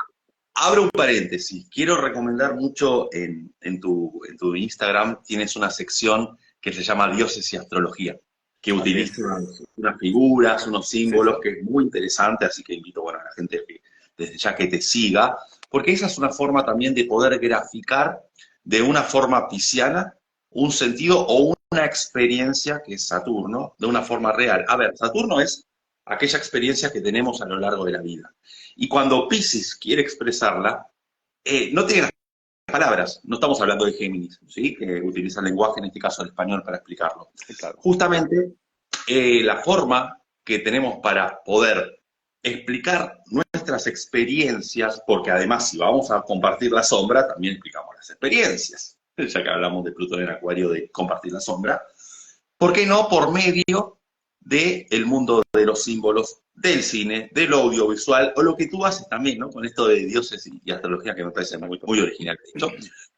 Abro un paréntesis, quiero recomendar mucho en tu Instagram, tienes una sección que se llama Dioses y Astrología, que Así utiliza es. unas figuras, unos Sí, símbolos, sí. que es muy interesante, así que invito, bueno, a la gente que desde ya que te siga, porque esa es una forma también de poder graficar de una forma pisciana un sentido o una experiencia que es Saturno, de una forma real. A ver, Saturno es aquella experiencia que tenemos a lo largo de la vida. Y cuando Pisces quiere expresarla, no tiene las palabras, no estamos hablando de Géminis, ¿sí? Que utiliza el lenguaje, en este caso el español, para explicarlo. Claro. Justamente la forma que tenemos para poder explicar nuestras experiencias, porque además si vamos a compartir la sombra, también explicamos las experiencias, ya que hablamos de Plutón en Acuario, de compartir la sombra, ¿por qué no por medio del mundo de los símbolos, del cine, del audiovisual, o lo que tú haces también, ¿no? Con esto de dioses y astrología, que me parece muy, Exacto. muy original, de hecho,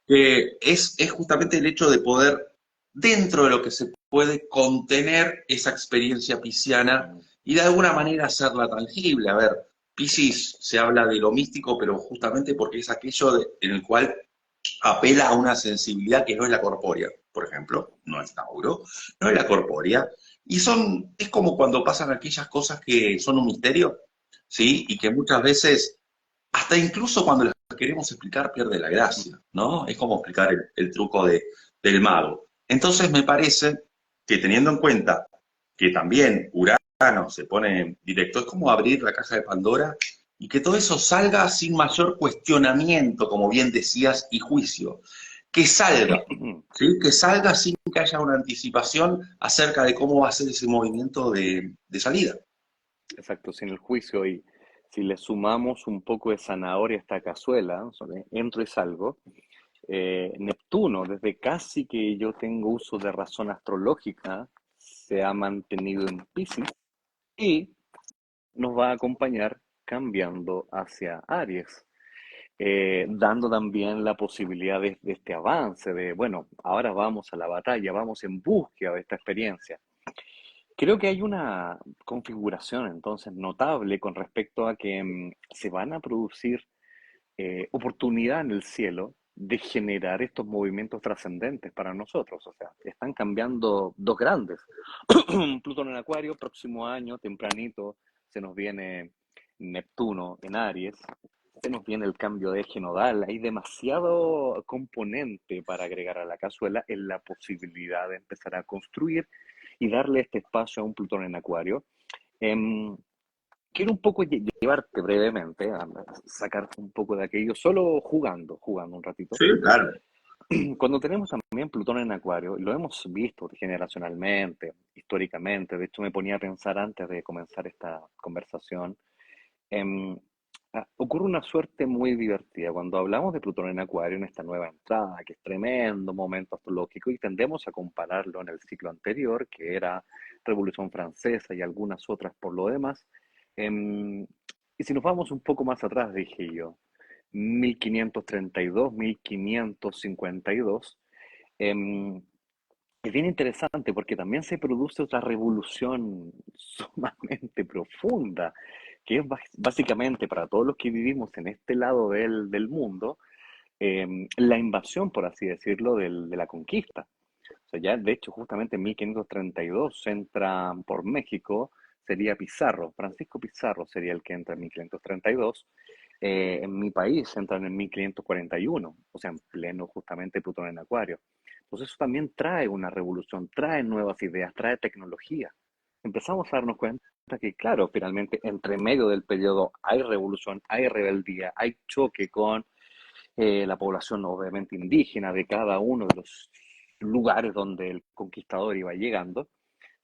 que es justamente el hecho de poder, dentro de lo que se puede, contener esa experiencia pisciana Mm, y de alguna manera hacerla tangible. A ver, Piscis se habla de lo místico, pero justamente porque es aquello en el cual apela a una sensibilidad que no es la corpórea, por ejemplo, no es Tauro, no es la corpórea, y es como cuando pasan aquellas cosas que son un misterio, ¿sí? Y que muchas veces, hasta incluso cuando las queremos explicar, pierde la gracia, ¿no? Es como explicar el truco del mago. Entonces me parece que teniendo en cuenta que también Urano se pone directo, es como abrir la caja de Pandora y que todo eso salga sin mayor cuestionamiento, como bien decías, y juicio. Que salga, ¿sí? Que salga sin que haya una anticipación acerca de cómo va a ser ese movimiento de salida. Exacto, sin el juicio. Y si le sumamos un poco de zanahoria a esta cazuela, sobre entro y salgo, Neptuno, desde casi que yo tengo uso de razón astrológica, se ha mantenido en Piscis y nos va a acompañar cambiando hacia Aries, dando también la posibilidad de este avance, de, bueno, ahora vamos a la batalla, vamos en búsqueda de esta experiencia. Creo que hay una configuración entonces notable con respecto a que se van a producir oportunidad en el cielo de generar estos movimientos trascendentes para nosotros. O sea, están cambiando dos grandes. Plutón en Acuario, próximo año, tempranito, se nos viene Neptuno en Aries, se nos viene el cambio de eje nodal. Hay demasiado componente para agregar a la cazuela en la posibilidad de empezar a construir y darle este espacio a un Plutón en Acuario. Em, Quiero un poco llevarte brevemente a sacarte un poco de aquello, solo jugando un ratito. Sí, claro. Cuando tenemos también Plutón en Acuario, lo hemos visto generacionalmente, históricamente, de hecho me ponía a pensar antes de comenzar esta conversación, em, ocurre una suerte muy divertida. Cuando hablamos de Plutón en Acuario, en esta nueva entrada, que es tremendo momento astrológico, y tendemos a compararlo en el ciclo anterior, que era Revolución Francesa y algunas otras por lo demás, em, y si nos vamos un poco más atrás, dije yo, 1532, 1552, em, es bien interesante porque también se produce otra revolución sumamente profunda, que es básicamente para todos los que vivimos en este lado del mundo, la invasión, por así decirlo, de la conquista. O sea, ya de hecho, justamente en 1532 entra por México, sería Pizarro, Francisco Pizarro sería el que entra en 1532. En mi país entran en 1541, o sea, en pleno justamente Plutón en Acuario. Entonces eso también trae una revolución, trae nuevas ideas, trae tecnología. Empezamos a darnos cuenta que, claro, finalmente entre medio del periodo hay revolución, hay rebeldía, hay choque con la población obviamente indígena de cada uno de los lugares donde el conquistador iba llegando.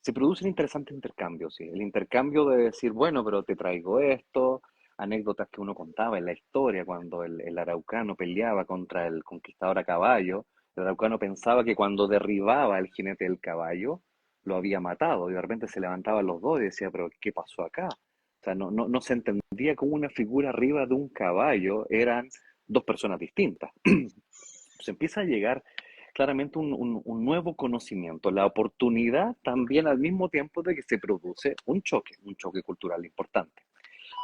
se produce un interesante intercambio, sí. El intercambio de decir, bueno, pero te traigo esto, anécdotas que uno contaba en la historia cuando el araucano peleaba contra el conquistador a caballo. El araucano pensaba que cuando derribaba al jinete del caballo, lo había matado, y de repente se levantaban los dos y decía, pero ¿qué pasó acá? O sea, no se entendía cómo una figura arriba de un caballo eran dos personas distintas. Se empieza a llegar claramente un nuevo conocimiento, la oportunidad también al mismo tiempo de que se produce un choque cultural importante.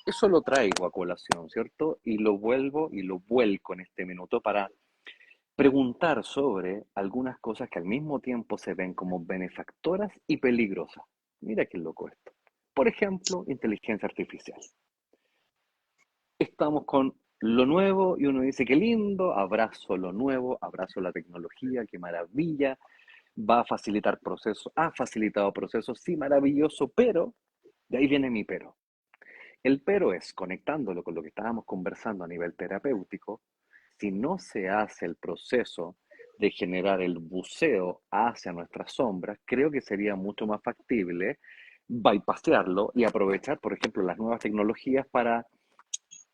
Eso lo traigo a colación, ¿cierto? Y lo vuelvo y lo vuelco en este minuto para preguntar sobre algunas cosas que al mismo tiempo se ven como benefactoras y peligrosas. Mira qué loco esto. Por ejemplo, inteligencia artificial. Estamos con lo nuevo y uno dice, qué lindo, abrazo lo nuevo, abrazo la tecnología, qué maravilla, va a facilitar procesos, ha facilitado procesos, sí, maravilloso, pero, de ahí viene mi pero. El pero es, conectándolo con lo que estábamos conversando a nivel terapéutico, si no se hace el proceso de generar el buceo hacia nuestras sombras, creo que sería mucho más factible bypassarlo y aprovechar, por ejemplo, las nuevas tecnologías para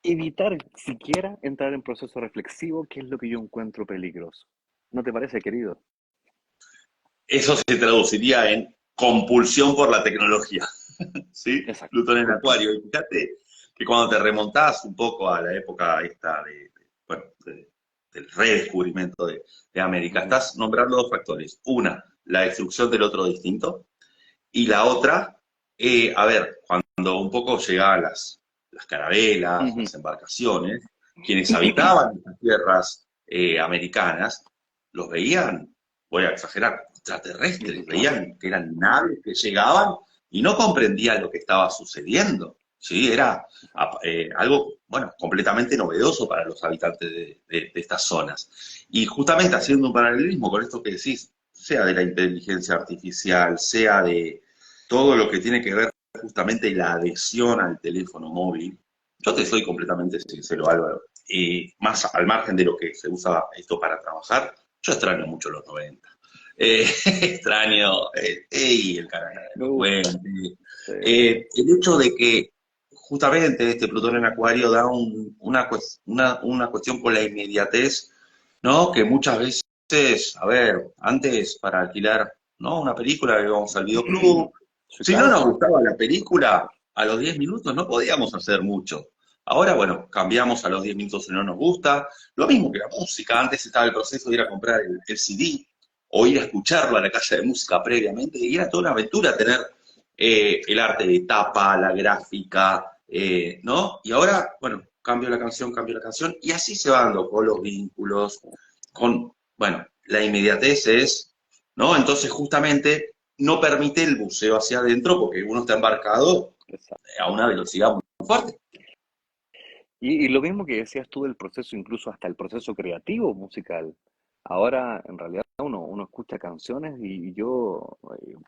evitar siquiera entrar en proceso reflexivo, que es lo que yo encuentro peligroso. ¿No te parece, querido? Eso se traduciría en compulsión por la tecnología, ¿sí? Exacto, Plutón en Acuario. compulsión. Y fíjate que cuando te remontás un poco a la época esta bueno, del redescubrimiento de América, Ujú, estás nombrando dos factores. Una, la destrucción del otro distinto, y la otra, a ver, cuando un poco llegaban las carabelas, ujú. las embarcaciones, quienes habitaban las tierras americanas, los veían, voy a exagerar, extraterrestres, Claro, veían que eran naves que llegaban y no comprendían lo que estaba sucediendo. ¿Sí? Era algo, bueno, completamente novedoso para los habitantes de estas zonas. Y justamente haciendo un paralelismo con esto que decís, sea de la inteligencia artificial, sea de todo lo que tiene que ver justamente la adhesión al teléfono móvil, yo te soy completamente sincero, Álvaro, y más al margen de lo que se usa esto para trabajar, yo extraño mucho los 90. Extraño el canal de me los gusta. puentes. Sí. El hecho de que justamente este Plutón en Acuario da una cuestión con la inmediatez, ¿no? Que muchas veces, a ver, antes para alquilar, ¿no? Una película íbamos al videoclub. Sí, Si no claro. nos gustaba la película, a los 10 minutos no podíamos hacer mucho. Ahora, bueno, cambiamos a los 10 minutos si no nos gusta. Lo mismo que la música. Antes estaba el proceso de ir a comprar el CD o ir a escucharlo a la casa de música previamente. Y era toda una aventura tener el arte de tapa, la gráfica, ¿no? Y ahora, bueno, cambio la canción, y así se va dando con los vínculos, con, bueno, la inmediatez es, ¿no? Entonces, justamente, no permite el buceo hacia adentro porque uno está embarcado Exacto. a una velocidad muy fuerte. Y lo mismo que decías tú del proceso, incluso hasta el proceso creativo musical. Ahora, en realidad, uno escucha canciones y yo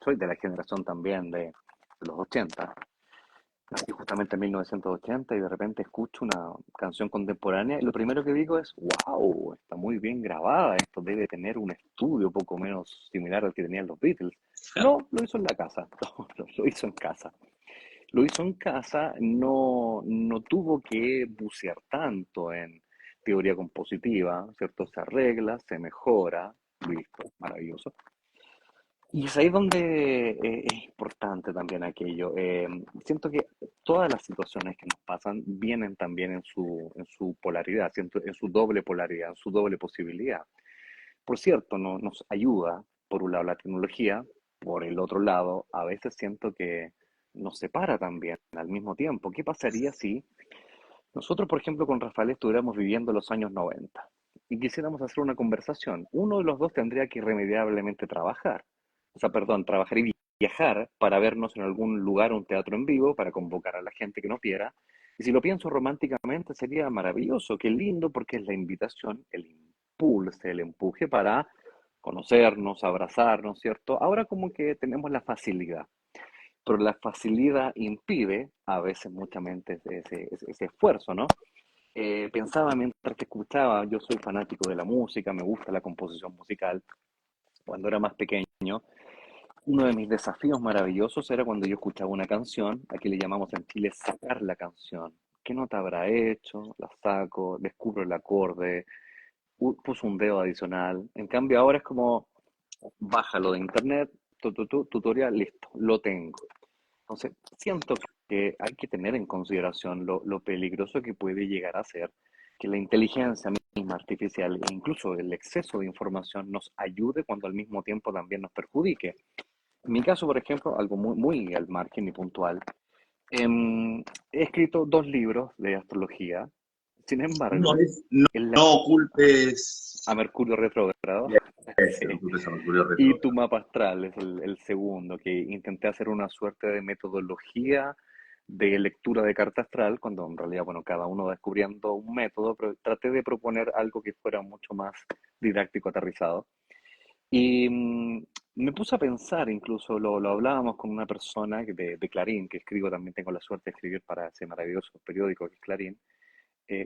soy de la generación también de los 80. Nací justamente en 1980 y de repente escucho una canción contemporánea y lo primero que digo es, wow, está muy bien grabada, esto debe tener un estudio poco menos similar al que tenían los Beatles. No, lo hizo en la casa, lo hizo en casa. Lo hizo en casa, no tuvo que bucear tanto en teoría compositiva, ¿cierto? Se arregla, se mejora, listo, maravilloso. Y es ahí donde es importante también aquello. Siento que todas las situaciones que nos pasan vienen también en su polaridad, siento, en su doble polaridad, en su doble posibilidad. Por cierto, nos ayuda, por un lado, la tecnología, por el otro lado, a veces siento que nos separa también al mismo tiempo. ¿Qué pasaría si nosotros, por ejemplo, con Rafael estuviéramos viviendo los años 90 y quisiéramos hacer una conversación? Uno de los dos tendría que irremediablemente trabajar. O sea, perdón, trabajar y viajar para vernos en algún lugar, un teatro en vivo, para convocar a la gente que nos viera. Y si lo pienso románticamente, sería maravilloso, qué lindo, porque es la invitación, el impulso, el empuje para conocernos, abrazarnos, ¿cierto? Ahora como que tenemos la facilidad, pero la facilidad impide a veces muchamente ese esfuerzo, ¿no? Pensaba mientras que escuchaba, yo soy fanático de la música, me gusta la composición musical, cuando era más pequeño, Uno de mis desafíos maravillosos era cuando yo escuchaba una canción, aquí le llamamos en Chile sacar la canción. ¿Qué nota habrá hecho? La saco, descubro el acorde, puso un dedo adicional. En cambio ahora es como, bájalo de internet, tutorial, listo, lo tengo. Entonces, siento que hay que tener en consideración lo peligroso que puede llegar a ser que la inteligencia misma artificial e incluso el exceso de información nos ayude cuando al mismo tiempo también nos perjudique. En mi caso, por ejemplo, algo muy al margen y puntual, he escrito 2 libros de astrología. Sin No, embargo, en la, no ocultes, a Mercurio retrógrado, sí, no ocultes a Mercurio y tu retrógrado. mapa astral es el segundo, que intenté hacer una suerte de metodología de lectura de carta astral, cuando en realidad, bueno, cada uno va descubriendo un método, pero traté de proponer algo que fuera mucho más didáctico, aterrizado. Y me puse a pensar, incluso lo hablábamos con una persona de Clarín, que escribo, también tengo la suerte de escribir para ese maravilloso periódico que es Clarín,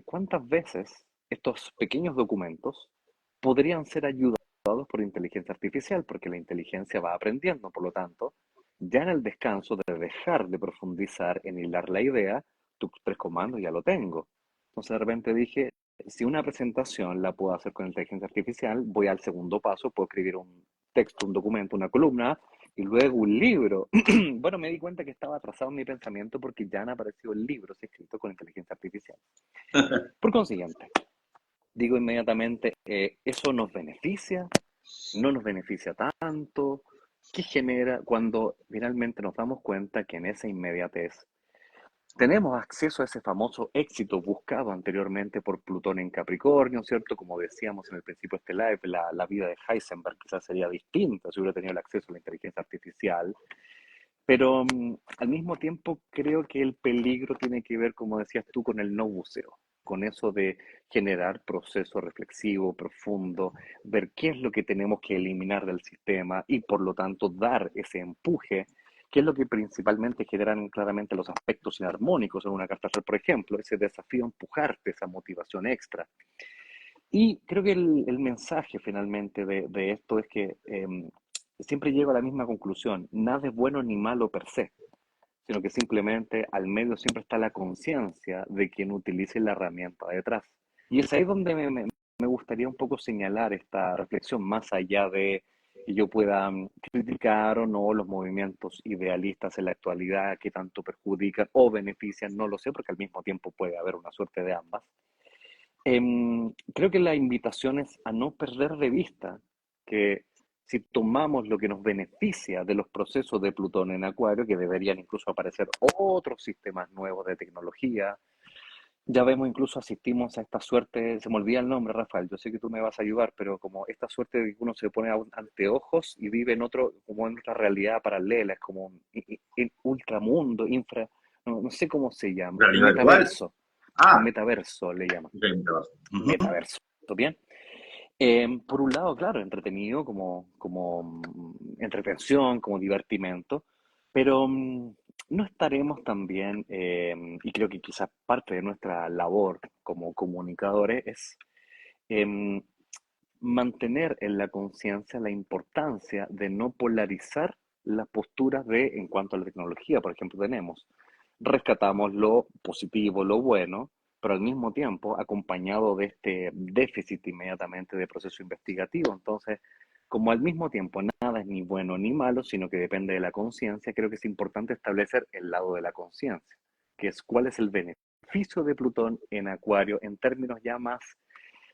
¿cuántas veces estos pequeños documentos podrían ser ayudados por inteligencia artificial? Porque la inteligencia va aprendiendo, por lo tanto, ya en el descanso de dejar de profundizar en hilar la idea, tus 3 comandos ya lo tengo. Entonces de repente dije, si una presentación la puedo hacer con inteligencia artificial, voy al segundo paso, puedo escribir un texto, un documento, una columna y luego un libro. Bueno, me di cuenta que estaba atrasado en mi pensamiento porque ya han aparecido libros escritos con inteligencia artificial. Por consiguiente, digo inmediatamente, ¿eso nos beneficia? ¿No nos beneficia tanto? ¿Qué genera cuando finalmente nos damos cuenta que en esa inmediatez tenemos acceso a ese famoso éxito buscado anteriormente por Plutón en Capricornio, ¿cierto? Como decíamos en el principio de este live, la vida de Heisenberg quizás sería distinta si hubiera tenido el acceso a la inteligencia artificial, pero al mismo tiempo creo que el peligro tiene que ver, como decías tú, con el no buceo, con eso de generar proceso reflexivo, profundo, ver qué es lo que tenemos que eliminar del sistema y por lo tanto dar ese empuje, que es lo que principalmente generan claramente los aspectos inarmónicos en una carta astral, por ejemplo, ese desafío a empujarte, esa motivación extra. Y creo que el mensaje finalmente de esto es que siempre llego a la misma conclusión, nada es bueno ni malo per se, sino que simplemente al medio siempre está la conciencia de quien utilice la herramienta detrás. Y es ahí donde me gustaría un poco señalar esta reflexión, más allá de que yo pueda criticar o no los movimientos idealistas en la actualidad que tanto perjudican o benefician, no lo sé, porque al mismo tiempo puede haber una suerte de ambas. Creo que la invitación es a no perder de vista que si tomamos lo que nos beneficia de los procesos de Plutón en Acuario, que deberían incluso aparecer otros sistemas nuevos de tecnología, ya vemos, incluso asistimos a esta suerte, se me olvida el nombre, Rafael, yo sé que tú me vas a ayudar, pero como esta suerte de que uno se pone anteojos y vive en otro, como en otra realidad paralela, es como un ultramundo, no sé cómo se llama, el ¿Realidad virtual? Ah, metaverso le llaman. ok, me vas. Ujú. Metaverso, ¿bien? Por un lado, claro, entretenido como entretención, como divertimento, pero no estaremos también, y creo que quizás parte de nuestra labor como comunicadores es em, mantener en la conciencia la importancia de no polarizar las posturas en cuanto a la tecnología, por ejemplo, tenemos, rescatamos lo positivo, lo bueno, pero al mismo tiempo acompañado de este déficit inmediatamente de proceso investigativo. Entonces, como al mismo tiempo nada es ni bueno ni malo, sino que depende de la conciencia, creo que es importante establecer el lado de la conciencia, que es cuál es el beneficio de Plutón en Acuario en términos ya más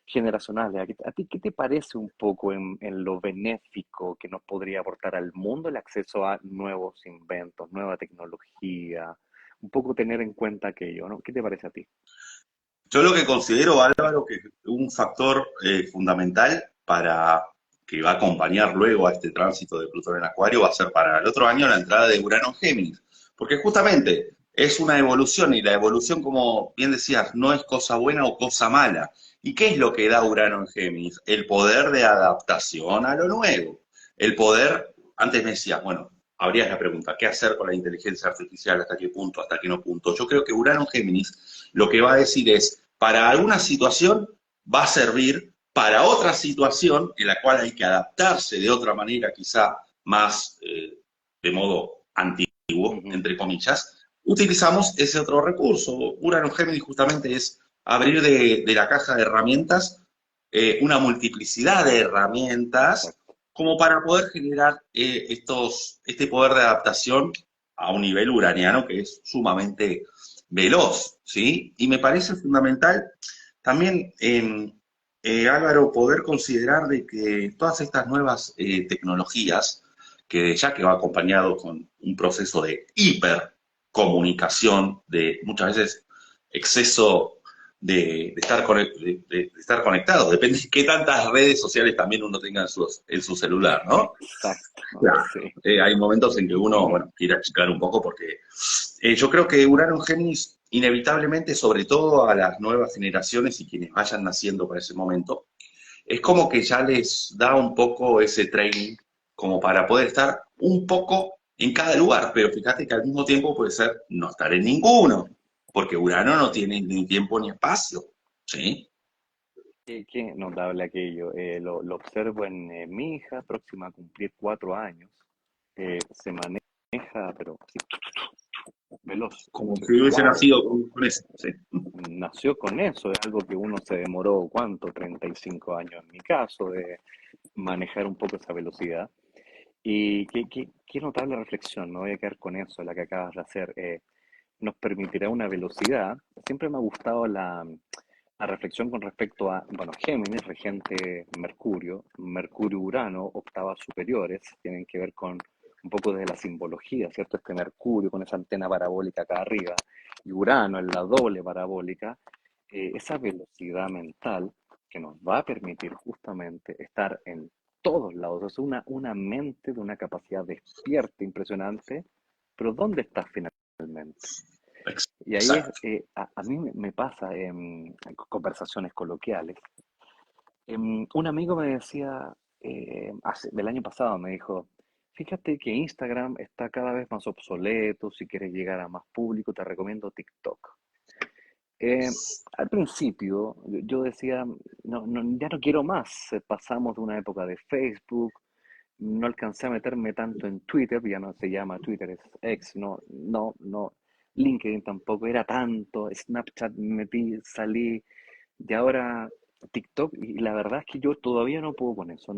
generacionales. ¿A ti qué te parece un poco en lo benéfico que nos podría aportar al mundo el acceso a nuevos inventos, nueva tecnología? Un poco tener en cuenta aquello, ¿no? ¿Qué te parece a ti? Yo lo que considero, Álvaro, que un factor fundamental para que va a acompañar luego a este tránsito de Plutón en Acuario va a ser para el otro año la entrada de Urano en Géminis. Porque justamente es una evolución y la evolución, como bien decías, no es cosa buena o cosa mala. ¿Y qué es lo que da Urano en Géminis? El poder de adaptación a lo nuevo. El poder, antes me decías, bueno, habría la pregunta, ¿qué hacer con la inteligencia artificial? ¿Hasta qué punto? ¿Hasta qué no punto? Yo creo que Urano en Géminis lo que va a decir es, para alguna situación va a servir, para otra situación en la cual hay que adaptarse de otra manera quizá más de modo antiguo, Ujú. entre comillas, utilizamos ese otro recurso. Urano Géminis justamente es abrir de la caja de herramientas una multiplicidad de herramientas Exacto. como para poder generar este poder de adaptación a un nivel uraniano que es sumamente veloz, ¿sí? Y me parece fundamental también, Álvaro, poder considerar de que todas estas nuevas tecnologías, que ya que va acompañado con un proceso de hipercomunicación, de muchas veces exceso de estar, de estar conectado, depende de qué tantas redes sociales también uno tenga en su celular, ¿no? Exacto, Claro. sí. Hay momentos en que uno, Ujú. bueno, quiere achicar un poco porque yo creo que Urano en Géminis, inevitablemente, sobre todo a las nuevas generaciones y quienes vayan naciendo para ese momento, es como que ya les da un poco ese training como para poder estar un poco en cada lugar, pero fíjate que al mismo tiempo puede ser no estar en ninguno, porque Urano no tiene ni tiempo ni espacio, ¿sí? Qué notable aquello. Lo observo en mi hija, próxima a cumplir 4 años. Se maneja, pero así, veloz. Como si hubiese ¡Wow! nacido con eso, ¿sí? Nació con eso. Es algo que uno se demoró, ¿cuánto? 35 años en mi caso, de manejar un poco esa velocidad. Y qué notable reflexión. Me voy a quedar con eso, la que acabas de hacer. Nos permitirá una velocidad. Siempre me ha gustado la reflexión con respecto a, bueno, Géminis, regente Mercurio, Mercurio-Urano, octavas superiores, tienen que ver con un poco de la simbología, ¿cierto? Este Mercurio con esa antena parabólica acá arriba, y Urano en la doble parabólica, esa velocidad mental que nos va a permitir justamente estar en todos lados. Es una mente de una capacidad despierta impresionante, pero ¿dónde estás finalmente? Y ahí es, Exacto. a mí me pasa en conversaciones coloquiales. Un amigo me decía, del año pasado me dijo, fíjate que Instagram está cada vez más obsoleto, si quieres llegar a más público, te recomiendo TikTok. Eh, Al principio yo decía, no, ya no quiero más, pasamos de una época de Facebook, no alcancé a meterme tanto en Twitter, ya no se llama Twitter, es X, no, LinkedIn tampoco era tanto, Snapchat me metí, salí, y ahora TikTok, y la verdad es que yo todavía no puedo con eso,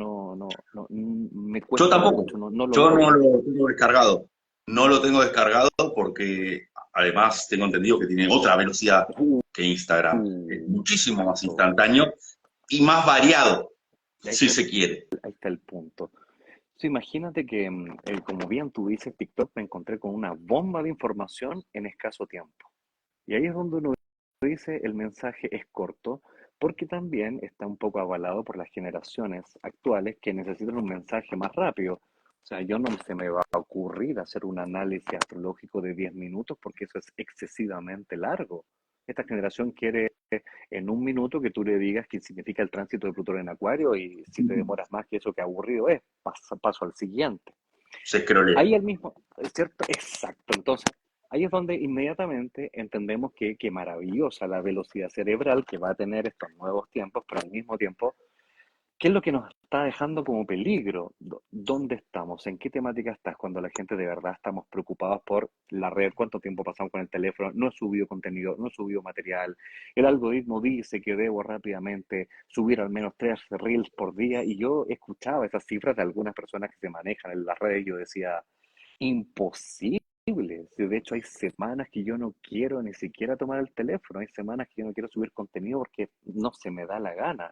me Yo cuesta tampoco. mucho, no lo Yo no logro. lo tengo descargado. No lo tengo descargado porque además tengo entendido que tiene otra velocidad Uh, que Instagram. Es muchísimo más Exacto. instantáneo y más variado, Ahí si está, se quiere. ahí está el punto. So, imagínate que, como bien tú dices, TikTok me encontré con una bomba de información en escaso tiempo. Y ahí es donde uno dice el mensaje es corto, porque también está un poco avalado por las generaciones actuales que necesitan un mensaje más rápido. O sea, yo no se me va a ocurrir hacer un análisis astrológico de 10 minutos porque eso es excesivamente largo. Esta generación quiere en un minuto que tú le digas qué significa el tránsito de Plutón en Acuario y si te demoras más que eso, qué aburrido es, paso al siguiente. Se escrolea. Ahí el mismo, ¿es cierto? Exacto. Entonces, ahí es donde inmediatamente entendemos que qué maravillosa la velocidad cerebral que va a tener estos nuevos tiempos, pero al mismo tiempo, ¿qué es lo que nos está dejando como peligro? ¿Dónde estamos? ¿En qué temática estás cuando la gente de verdad estamos preocupados por la red? ¿Cuánto tiempo pasamos con el teléfono? No he subido contenido, no he subido material. El algoritmo dice que debo rápidamente subir al menos 3 reels por día y yo escuchaba esas cifras de algunas personas que se manejan en las redes y yo decía, imposible. Si de hecho hay semanas que yo no quiero ni siquiera tomar el teléfono, hay semanas que yo no quiero subir contenido porque no se me da la gana.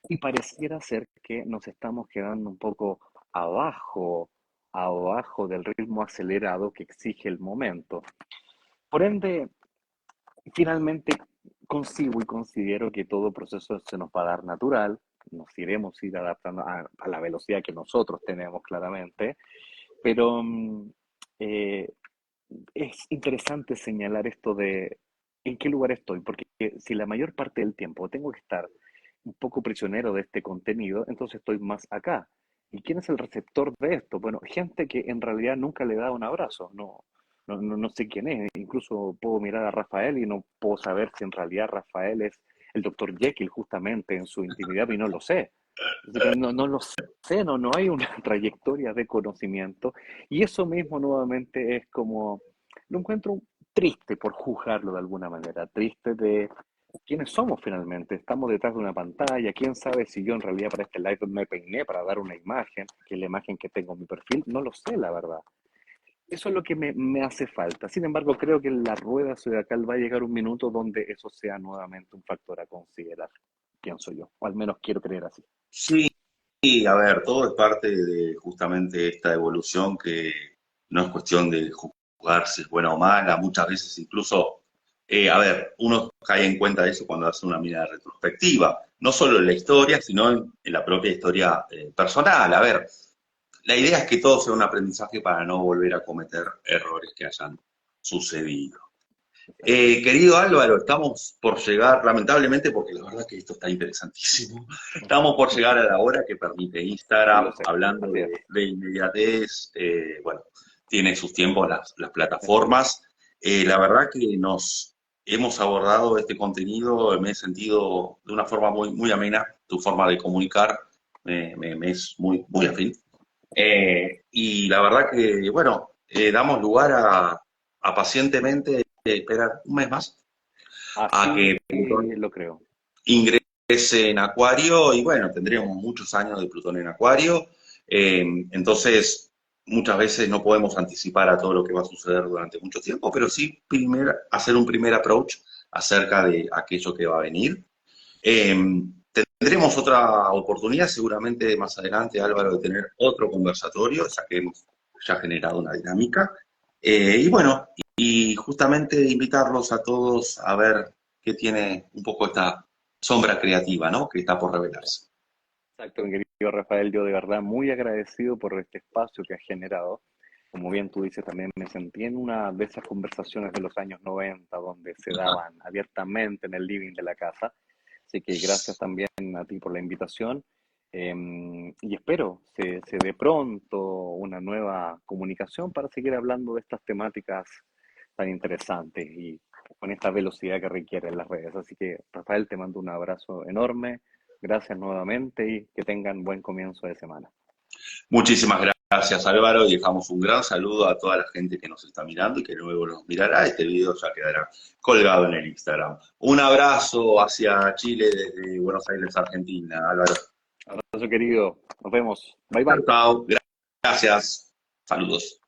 Y pareciera ser que nos estamos quedando un poco abajo, abajo del ritmo acelerado que exige el momento. Por ende, finalmente consigo y considero que todo proceso se nos va a dar natural, nos iremos a ir adaptando a la velocidad que nosotros tenemos claramente, pero eh, es interesante señalar esto de en qué lugar estoy, porque si la mayor parte del tiempo tengo que estar un poco prisionero de este contenido, entonces estoy más acá. ¿Y quién es el receptor de esto? Bueno, gente que en realidad nunca le da un abrazo, no sé quién es, incluso puedo mirar a Rafael y no puedo saber si en realidad Rafael es el doctor Jekyll justamente en su intimidad y no lo sé. Así que no lo sé, no hay una trayectoria de conocimiento. Y eso mismo nuevamente es como, lo encuentro triste por juzgarlo de alguna manera, triste de quiénes somos finalmente. Estamos detrás de una pantalla, quién sabe si yo en realidad para este live me peiné para dar una imagen, que es la imagen que tengo en mi perfil, no lo sé, la verdad. Eso es lo que me hace falta. Sin embargo, creo que en la rueda zodiacal va a llegar un minuto donde eso sea nuevamente un factor a considerar, pienso yo, o al menos quiero creer así. Sí, y a ver, todo es parte de justamente esta evolución que no es cuestión de juzgar si es buena o mala, muchas veces incluso, a ver, uno cae en cuenta de eso cuando hace una mirada retrospectiva, no solo en la historia, sino en la propia historia personal. A ver, la idea es que todo sea un aprendizaje para no volver a cometer errores que hayan sucedido. Exacto. Querido Álvaro, estamos por llegar, lamentablemente, porque la verdad que esto está interesantísimo, estamos por llegar a la hora que permite Sí, lo Instagram, sé. hablando Así es. de inmediatez, bueno, tiene sus tiempos las plataformas. La verdad que nos hemos abordado este contenido, me he sentido de una forma muy amena, tu forma de comunicar me es muy afín. Y la verdad que, bueno, damos lugar a pacientemente esperar un mes más a Así que Plutón lo creo. ingrese en Acuario y bueno, tendremos muchos años de Plutón en Acuario. Entonces, muchas veces no podemos anticipar a todo lo que va a suceder durante mucho tiempo, pero sí hacer un primer approach acerca de aquello que va a venir. Eh, Tendremos otra oportunidad seguramente más adelante, Álvaro, de tener otro conversatorio, ya que hemos ya generado una dinámica. Y bueno, y justamente invitarlos a todos a ver qué tiene un poco esta sombra creativa, ¿no? Que está por revelarse. Exacto, mi querido Rafael, yo de verdad muy agradecido por este espacio que has generado. Como bien tú dices, también me sentí en una de esas conversaciones de los años 90 donde se daban abiertamente en el living de la casa. Así que gracias también a ti por la invitación. Y espero se dé pronto una nueva comunicación para seguir hablando de estas temáticas tan interesantes y con esta velocidad que requieren las redes. Así que, Rafael, te mando un abrazo enorme. Gracias nuevamente y que tengan buen comienzo de semana. Muchísimas gracias, Álvaro, y dejamos un gran saludo a toda la gente que nos está mirando y que luego nos mirará. Este video ya quedará colgado en el Instagram. Un abrazo hacia Chile desde Buenos Aires, Argentina, Álvaro. Abrazo querido, nos vemos. Bye Chao, bye. chao. Gracias. Saludos.